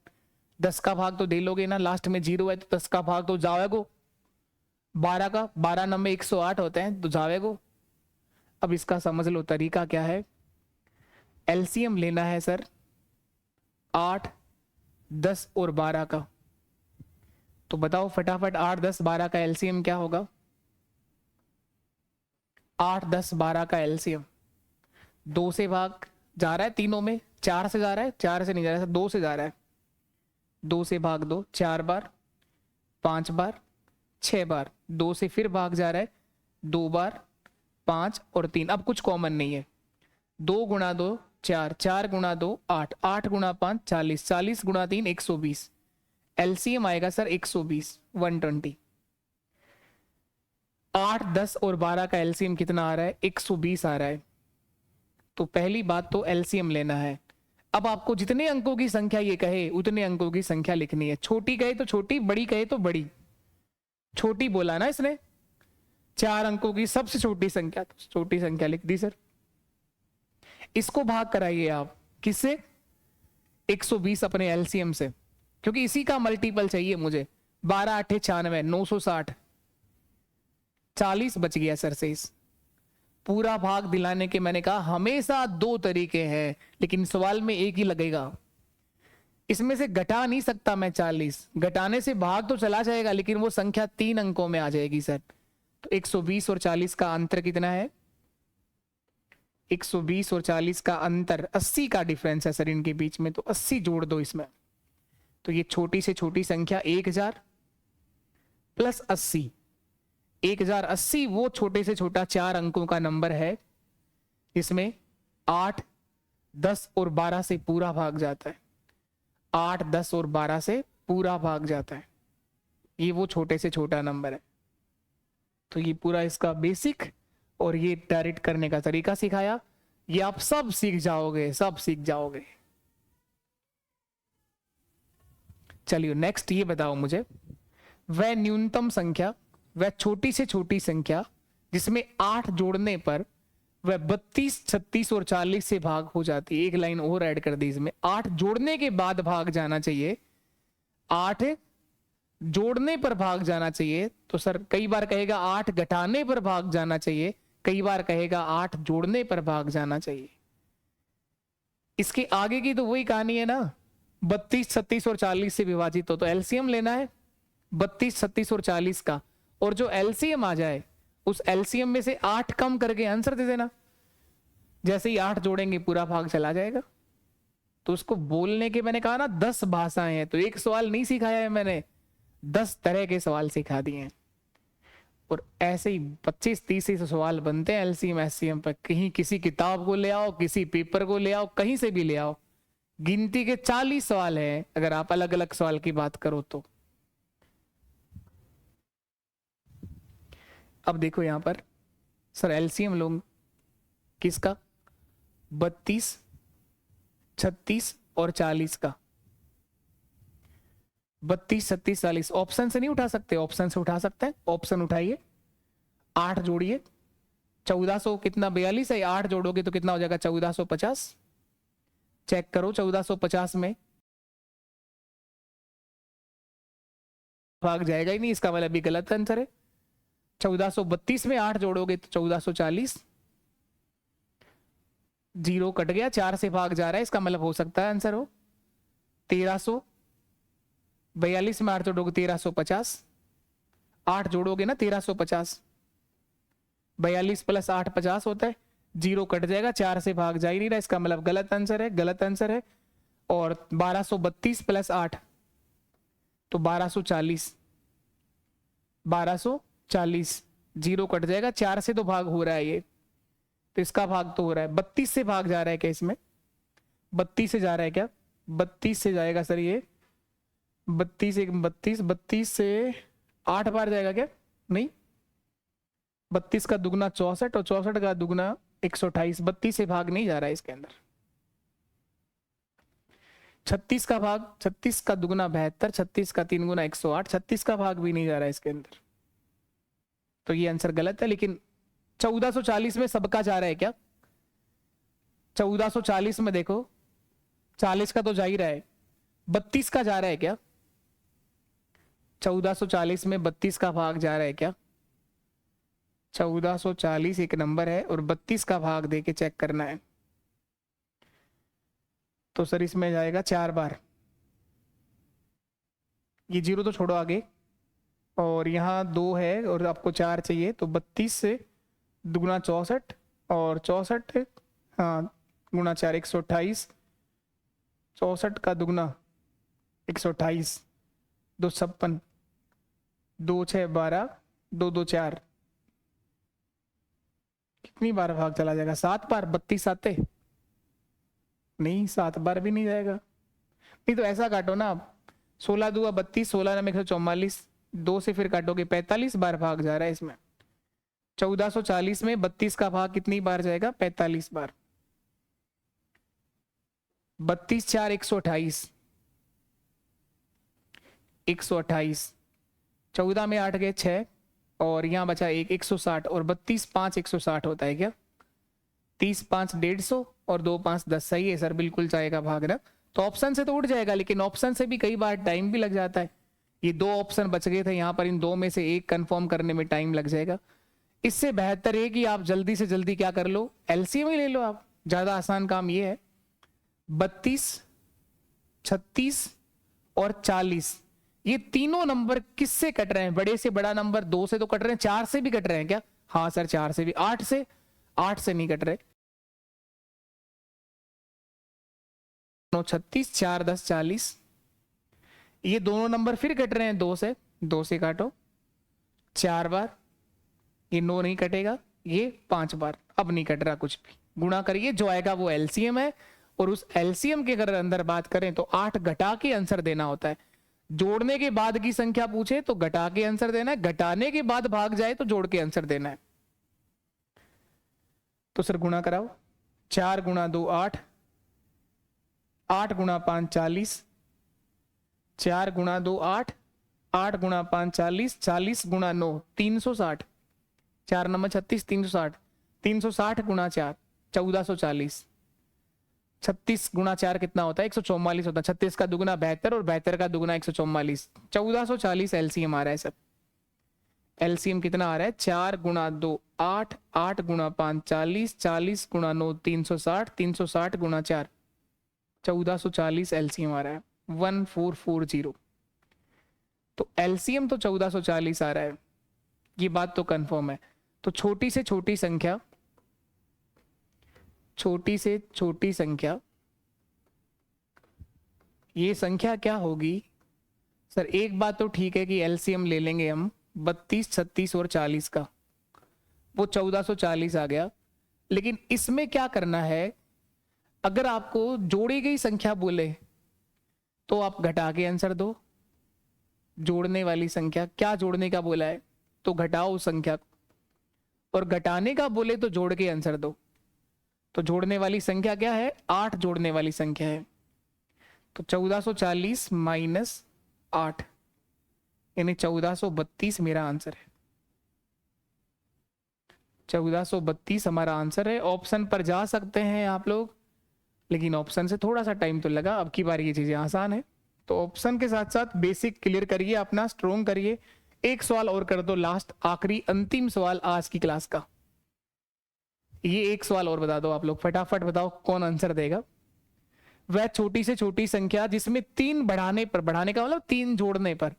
10 का भाग तो दे लोगे ना, लास्ट में 0 है तो 10 का भाग तो जाएगो। 12 का, 12 नंबर 108 होते हैं तो जावेगो। अब इसका समझ लो तरीका क्या है। एलसीएम लेना है सर 8, 10 और 12 का। तो बताओ फटाफट 8, 10, 12 का एलसीएम क्या होगा? 8, 10, 12 का एलसीएम 2 से भाग जा रहा है तीनों में, 4 से जा रहा है, 4 से नहीं जा रहा है, 2 से जा रहा है। 2 से भाग दो 4 बार, 5 बार, 6 बार। 2 से फिर भाग जा रहा है 2 बार, 5 और 3। अब कुछ कॉमन नहीं है। 2 गुणा 2 4, 4 गुणा 2 8, 8 गुणा 5 40, 40 गुणा 3 120। एलसीएम आएगा सर 120, 120। 8, 10 और 12 का एलसीएम कितना आ रहा है? 120 आ रहा है। तो पहली बात तो एलसीएम लेना है। अब आपको जितने अंकों की संख्या ये कहे उतने अंकों की संख्या लिखनी है। छोटी कहे तो छोटी, बड़ी कहे तो बड़ी। छोटी बोला ना इसने, 4 अंकों की सबसे छोटी संख्या, तो छोटी संख्या लिख दी सर। इसको भाग कराइए आप किससे? 120 अपने एलसीएम से, क्योंकि इसी का मल्टीपल चाहिए मुझे। 12 8 96, 960, 40 बच गया सर से। इस पूरा भाग दिलाने के मैंने कहा हमेशा 2 तरीके हैं, लेकिन सवाल में एक ही लगेगा। इसमें से घटा नहीं सकता मैं 40, घटाने से भाग तो चला जाएगा लेकिन वो संख्या 3 अंकों में आ जाएगी सर। तो 120 और 40 का अंतर कितना है? 120 और 40 का अंतर 80 का डिफरेंस है सर इनके बीच में, तो 80 जोड़ दो इसमें। तो ये छोटी से छोटी संख्या 1000 प्लस 80, 1080 वो छोटे से छोटा 4 अंकों का नंबर है। इसमें 8, 10 और 12 से पूरा भाग जाता है। 8, 10 और 12 से पूरा भाग जाता है। ये वो छोटे से छोटा नंबर है। तो ये पूरा इसका बेसिक और ये डायरेक्ट करने का तरीका सिखाया। ये आप सब सीख जाओगे, सब सीख जाओगे। चलिए नेक्स्ट ये बताओ मुझे, वह न्यूनतम संख्या, वह छोटी से छोटी संख्या जिसमें 8 जोड़ने पर वह 32, 36 और 40 से भाग हो जाती है। एक लाइन और ऐड कर दी इसमें, 8 जोड़ने के बाद भाग जाना चाहिए, 8 जोड़ने पर भाग जाना चाहिए। तो सर कई बार कहेगा 8 घटाने पर भाग जाना चाहिए, कई बार कहेगा 8 जोड़ने पर भाग जाना चाहिए। इसके आगे की तो वही कहानी है ना, 32, 36 और 40 से विभाजित हो, तो एलसीएम लेना है 32, 36 और 40 का, और जो एलसीएम आ जाए उस एलसीएम में से 8 कम करके आंसर दे देना। जैसे ही 8 जोड़ेंगे पूरा भाग चला जाएगा। तो उसको बोलने के मैंने कहा ना 10 भाषाएं हैं, तो एक सवाल नहीं सिखाया है मैंने, 10 तरह के सवाल सिखा दिए हैं। और ऐसे ही 25-30 से सवाल बनते हैं एलसीएम एससीएम पर। कहीं किसी किताब को ले आओ, किसी पेपर को ले आओ, कहीं से भी ले आओ, गिनती के 40 सवाल हैं अगर आप अलग अलग सवाल की बात करो तो। अब देखो यहां पर सर एलसीएम लोग किसका? 32, 36 और 40 का। 32, 36, 40 ऑप्शन से नहीं उठा सकते? ऑप्शन से उठा सकते हैं, ऑप्शन उठाइए। 8 जोड़िए, 1400 कितना 42 है, 8 जोड़ोगे तो कितना हो जाएगा? 1450। चेक करो 1450 में भाग जाएगा ही नहीं, इसका मतलब भी गलत आंसर है। 1432 में 8 जोड़ोगे तो 1440, 0 कट गया, 4 से भाग जा रहा है, इसका मतलब हो सकता है आंसर हो 1342 में 8 जोड़ोगे 1350, 8 जोड़ोगे ना 1350, 42 प्लस 8 50 होता है, 0 कट जाएगा, 4 से भाग जा ही नहीं रहा, इसका मतलब गलत आंसर है, गलत आंसर है। और 1232 प्लस 8 तो 1240, 1240, 0 कट जाएगा, 4 से तो भाग हो रहा है ये, तो इसका भाग तो हो रहा है। 32 से भाग जा रहा है क्या इसमें? 32 से जा रहा है क्या? 32 से जाएगा सर ये, 32 एक 32, 32 से 8 बार जाएगा क्या? नहीं, 32 का दुगना 64 और 64 का दुगना 128, 32 से भाग नहीं जा रहा है इसके अंदर। 36 का भाग, 36 का दुगना 72, 36 का 3 गुना 108, 36 का भाग भी नहीं जा रहा है इसके अंदर, तो ये आंसर गलत है। लेकिन 1440 में सबका जा रहा है क्या? 1440 में देखो 40 का तो जा ही रहा है, 32 का जा रहा है क्या? 1440 में 32 का भाग जा रहा है क्या? 1440 एक नंबर है और 32 का भाग देके चेक करना है। तो सर इसमें जाएगा 4 बार, ये 0 तो छोड़ो आगे, और यहाँ 2 है और आपको 4 चाहिए, तो 32 से दुगना 64 और 64 हाँ, गुणा 4 128, 64 का दुगना 128, 2 56, 2 6 12, 2 2 4, कितनी बार भाग चला जाएगा? 7 बार। 32 आते नहीं, 7 बार भी नहीं जाएगा। नहीं तो ऐसा काटो ना आप, 16 दूआ 32, 16 में 144, 2 से फिर काटोगे 45 बार भाग जा रहा है इसमें। 1440 में 32 का भाग कितनी बार जाएगा? 45 बार। 32 4 128, 128, 14 में 8 गए 6 और यहाँ बचा 1 160, और 32 5 160 होता है क्या? 30 5 150 और 2 5 10। सही है सर, बिल्कुल जाएगा भाग ना। तो ऑप्शन से तो उठ जाएगा, लेकिन ऑप्शन से भी कई बार टाइम भी लग जाता है। ये 2 ऑप्शन बच गए थे यहाँ पर, इन 2 में से एक कंफर्म करने में टाइम लग जाएगा। इससे बेहतर है कि आप जल्दी से जल्दी क्या कर लो, एलसीएम ही ले लो आप, ज्यादा आसान काम ये है। 32 36 और 40, ये तीनों नंबर किससे कट रहे हैं? बड़े से बड़ा नंबर 2 से तो कट रहे हैं, 4 से भी कट रहे हैं क्या? हाँ सर 4 से भी। 8 से? 8 से नहीं कट रहे। 36 4 10 40, ये दोनों नंबर फिर कट रहे हैं 2 से, 2 से काटो 4 बार, ये 9 नहीं कटेगा, ये 5 बार। अब नहीं कट रहा कुछ भी, गुणा करिए, जो आएगा वो एलसीएम है। और उस एलसीएम के अगर अंदर बात करें तो 8 घटा के आंसर देना होता है। जोड़ने के बाद की संख्या पूछे तो घटा के आंसर देना है, घटाने के बाद भाग जाए तो जोड़ के आंसर देना है। तो सर गुणा कराओ, 4 गुणा 2 8, 8 गुणा 5 40, 4 गुणा 2 8, 8 गुणा 5 40, 40 गुणा 9 360, 4 नंबर 36, 360, 360 गुणा 4 1440, 36 गुणा 4 कितना होता है? 144 होता है। 36 का दुगना 72 और 72 का दुगना 144, 1440 एलसीएम आ रहा है सर। एलसीएम कितना आ रहा है? 4 गुणा 2 8, 8 गुणा 5 40, 40 गुणा 9 360, 360 गुणा 4 1440 एलसीएम आ रहा है, 1440। तो एलसीएम तो 1440 आ रहा है, ये बात तो कंफर्म है। तो छोटी से छोटी संख्या, छोटी से छोटी संख्या, ये संख्या क्या होगी सर? एक बात तो ठीक है कि एलसीएम ले लेंगे हम 32 36 और 40 का, वो 1440 आ गया। लेकिन इसमें क्या करना है, अगर आपको जोड़ी गई संख्या बोले तो आप घटा के आंसर दो। जोड़ने वाली संख्या, क्या जोड़ने का बोला है तो घटाओ उस संख्या को, और घटाने का बोले तो जोड़ के आंसर दो। तो जोड़ने वाली संख्या क्या है? 8 जोड़ने वाली संख्या है। तो 1440 माइनस 8 यानी 1432 मेरा आंसर है। 1432 हमारा आंसर है। ऑप्शन पर जा सकते हैं आप लोग, लेकिन ऑप्शन से थोड़ा सा टाइम तो लगा। अब की बार ये चीजें आसान है, तो ऑप्शन के साथ साथ बेसिक क्लियर करिए, अपना स्ट्रोंग करिए। एक सवाल और कर दो, लास्ट आखिरी अंतिम सवाल आज की क्लास का। ये एक सवाल और बता दो आप लोग, फटाफट बताओ कौन आंसर देगा। वह छोटी से छोटी संख्या जिसमें 3 बढ़ाने पर, बढ़ाने का मतलब 3 जोड़ने पर,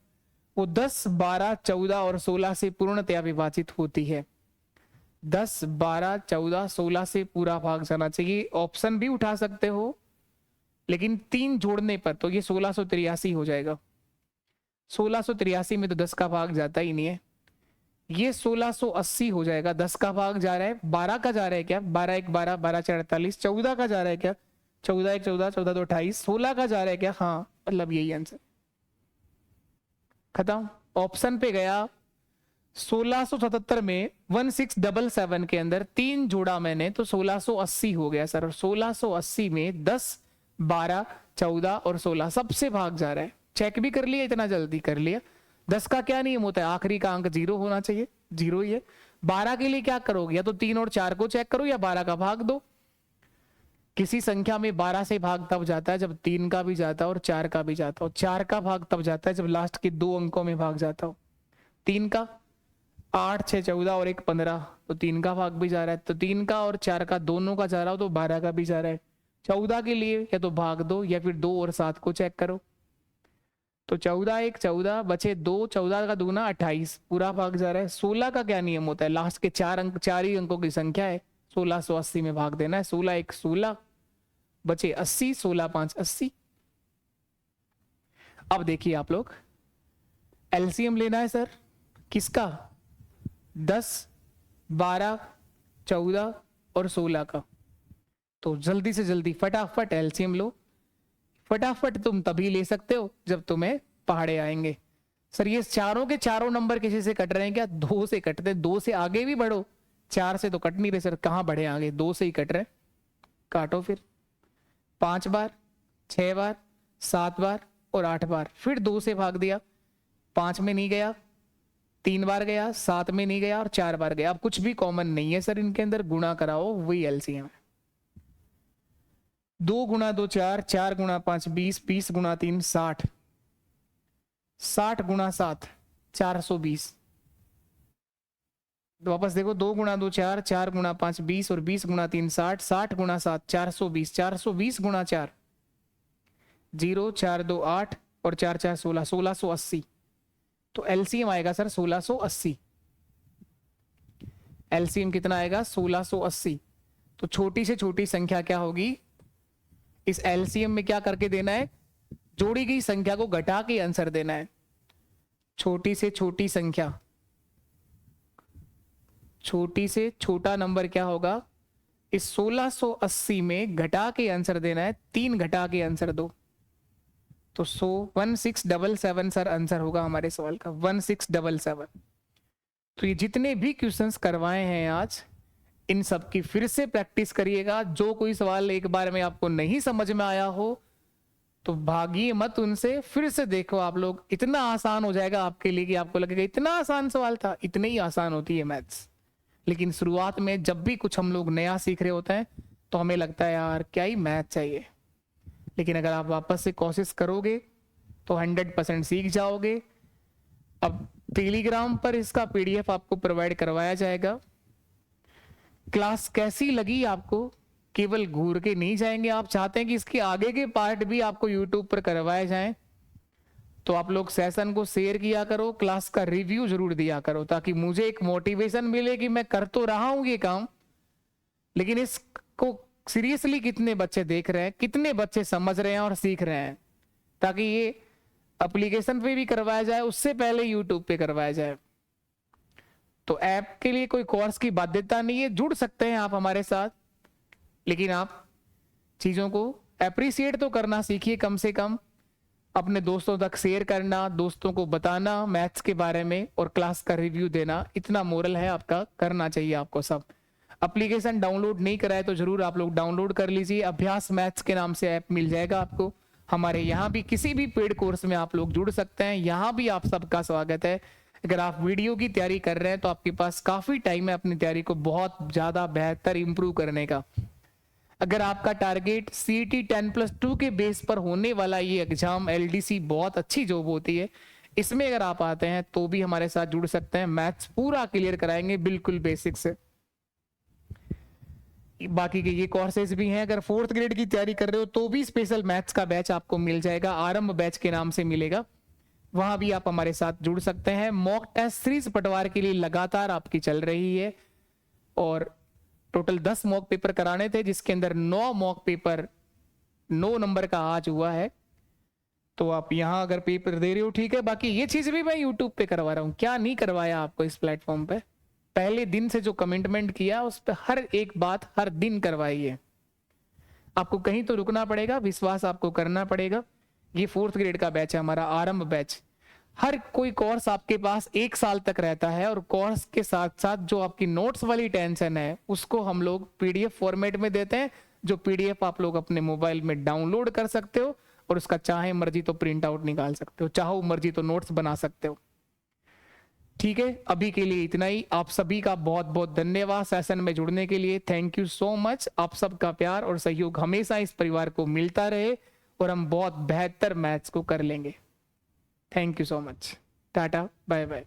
वो 10 12 14 और 16 से पूर्णतया विभाजित होती है। 10 12 14 16 से पूरा भाग जाना चाहिए। ऑप्शन भी उठा सकते हो, लेकिन 3 जोड़ने पर तो ये 1683 हो जाएगा। 1683 में तो 10 का भाग जाता ही नहीं है, ये 1680 हो जाएगा। 10 का भाग जा रहा है, 12 का जा रहा है क्या? 12 1 12, 12 4 48, 14 का जा रहा है क्या? 14 1 14, 14 2 28, 16 का जा रहा है क्या? हाँ, मतलब यही आंसर। खत्म। ऑप्शन पे गया। 1677 में 1677 के अंदर 3 जोड़ा मैंने तो 1680 हो गया सर। और 1680 में 10 12 14 और 16 सबसे भाग जा रहा है। चेक भी कर लिया, इतना जल्दी कर लिया। 10 का क्या नियम होता है? आखिरी का अंक 0 होना चाहिए, 0 ही है। 12 के लिए क्या करोगे? या तो 3 और 4 को चेक करो या 12 का भाग दो। किसी संख्या में 12 से भाग तब जाता है जब 3 का भी जाता है और 4 का भी जाता है, और 4 का भाग तब जाता है जब लास्ट के 2 अंकों में भाग जाता हो। 3 का 8 6 14 और 1 15, तो 3 का भाग भी जा रहा है। तो 3 का और 4 का दोनों का जा रहा हो तो 12 का भी जा रहा है। 14 के लिए या तो भाग दो या फिर 2 और 7 को चेक करो। तो 14 1 14 बचे 2, 14 का दुगना 28, पूरा भाग जा रहा है। 16 का क्या नियम होता है? लास्ट के 4 अंक, 4 ही अंकों की संख्या है, 1680 में भाग देना है। 16 1 16 बचे 80, 16 5 80। अब देखिए आप लोग, एलसीएम लेना है सर किसका, 10 12 14 और 16 का। तो जल्दी से जल्दी फटाफट एलसीएम लो। फटाफट तुम तभी ले सकते हो जब तुम्हें पहाड़े आएंगे। सर ये चारों के चारों नंबर किसी से कट रहे हैं क्या? 2 से कटते, 2 से आगे भी बढ़ो, 4 से तो कट नहीं रहे सर, कहां बढ़े आगे, 2 से ही कट रहे। काटो फिर 5 बार, 6 बार, 7 बार और 8 बार, फिर 2 से भाग दिया, 5 में नहीं गया, 3 बार गया, 7 में नहीं गया और 4 बार गया। अब कुछ भी कॉमन नहीं है सर इनके अंदर, गुणा कराओ, वही एलसीएम है। 2 गुणा 2 4, 4 गुणा 5 20, 20 गुणा 3 60, 60 गुणा 7 420। तो वापस देखो, 2 गुणा 2 4, 4 गुणा 5 20 और 20 गुणा 3 60, 60 गुणा 7 420, 420 गुणा 4 0 4 2 8 और 4 4 16, 1680। तो एलसीएम आएगा सर 1680। एलसीएम कितना आएगा? 1680। तो छोटी से छोटी संख्या क्या होगी? इस एलसीएम में क्या करके देना है? जोड़ी गई संख्या को घटा के आंसर देना है। छोटी से छोटी संख्या, छोटी से छोटा नंबर क्या होगा? इस 1680 में घटा के आंसर देना है, 3 घटा के आंसर दो। तो 1677 सर आंसर होगा हमारे सवाल का, 1677। तो ये जितने भी क्वेश्चंस करवाए हैं आज, इन सब की फिर से प्रैक्टिस करिएगा। जो कोई सवाल एक बार में आपको नहीं समझ में आया हो तो भागिए मत उनसे, फिर से देखो आप लोग, इतना आसान हो जाएगा आपके लिए कि आपको लगेगा इतना आसान सवाल था। इतनी ही आसान होती है मैथ्स। लेकिन शुरुआत में जब भी कुछ हम लोग नया सीख रहे होते हैं तो हमें लगता है यार क्या ही मैथ चाहिए, लेकिन अगर आप वापस से कोशिश करोगे तो 100% सीख जाओगे। अब टेलीग्राम पर इसका पीडीएफ आपको प्रोवाइड करवाया जाएगा। क्लास कैसी लगी आपको? केवल घूर के नहीं जाएंगे, आप चाहते हैं कि इसके आगे के पार्ट भी आपको यूट्यूब पर करवाए जाएं, तो आप लोग सेशन को शेयर किया करो, क्लास का रिव्यू जरूर दिया करो, ताकि मुझे एक मोटिवेशन मिले कि मैं कर तो रहा हूं ये काम, लेकिन इसको सीरियसली कितने बच्चे देख रहे हैं, कितने बच्चे समझ रहे हैं और सीख रहे हैं, ताकि ये एप्लीकेशन पे भी करवाया जाए, उससे पहले यूट्यूब पे करवाया जाए। तो ऐप के लिए कोई कोर्स की बाध्यता नहीं है, जुड़ सकते हैं आप हमारे साथ, लेकिन आप चीजों को एप्रिसिएट तो करना सीखिए। कम से कम अपने दोस्तों तक शेयर करना, दोस्तों को बताना मैथ्स के बारे में और क्लास का रिव्यू देना, इतना मोरल है आपका, करना चाहिए आपको सब। एप्लीकेशन डाउनलोड नहीं कराए तो जरूर आप लोग डाउनलोड कर लीजिए। अभ्यास मैथ्स के नाम से ऐप मिल जाएगा आपको। हमारे यहाँ भी किसी भी पेड कोर्स में आप लोग जुड़ सकते हैं, यहाँ भी आप सबका स्वागत है। अगर आप वीडियो की तैयारी कर रहे हैं तो आपके पास काफी टाइम है अपनी तैयारी को बहुत ज्यादा बेहतर इंप्रूव करने का। अगर आपका टारगेट CET 10+2 के बेस पर होने वाला ये एग्जाम, LDC बहुत अच्छी जॉब होती है, इसमें अगर आप आते हैं तो भी हमारे साथ जुड़ सकते हैं। मैथ्स पूरा क्लियर कराएंगे बिल्कुल बेसिक से। बाकी के ये कोर्सेज भी हैं। अगर 4th ग्रेड की तैयारी कर रहे हो तो भी स्पेशल मैथ्स का बैच आपको मिल जाएगा, आरंभ बैच के नाम से मिलेगा, वहां भी आप हमारे साथ जुड़ सकते हैं। मॉक टेस्ट सीरीज पटवार के लिए लगातार आपकी चल रही है और टोटल 10 मॉक पेपर कराने थे, जिसके अंदर 9 मॉक पेपर 9 नंबर का आज हुआ है। तो आप यहां अगर पेपर दे रहे हो ठीक है, बाकी ये चीज भी मैं यूट्यूब पे करवा रहा हूं। क्या नहीं करवाया आपको इस प्लेटफॉर्म पे? पहले दिन से जो कमिटमेंट किया उस पर हर एक बात हर दिन करवाइए। आपको कहीं तो रुकना पड़ेगा, विश्वास आपको करना पड़ेगा। ये 4th ग्रेड का बैच है हमारा, आरंभ बैच। हर कोई कोर्स आपके पास 1 साल तक रहता है और कोर्स के साथ साथ जो आपकी नोट्स वाली टेंशन है उसको हम लोग PDF फॉर्मेट में देते हैं, जो PDF आप लोग अपने मोबाइल में डाउनलोड कर सकते हो और उसका चाहे मर्जी तो प्रिंट आउट निकाल सकते हो, चाहो मर्जी तो नोट्स बना सकते हो। ठीक है, अभी के लिए इतना ही। आप सभी का बहुत बहुत धन्यवाद सेशन में जुड़ने के लिए। Thank you so much. आप सबका प्यार और सहयोग हमेशा इस परिवार को मिलता रहे और हम बहुत बेहतर मैथ्स को कर लेंगे। Thank you so much. Tata, bye bye.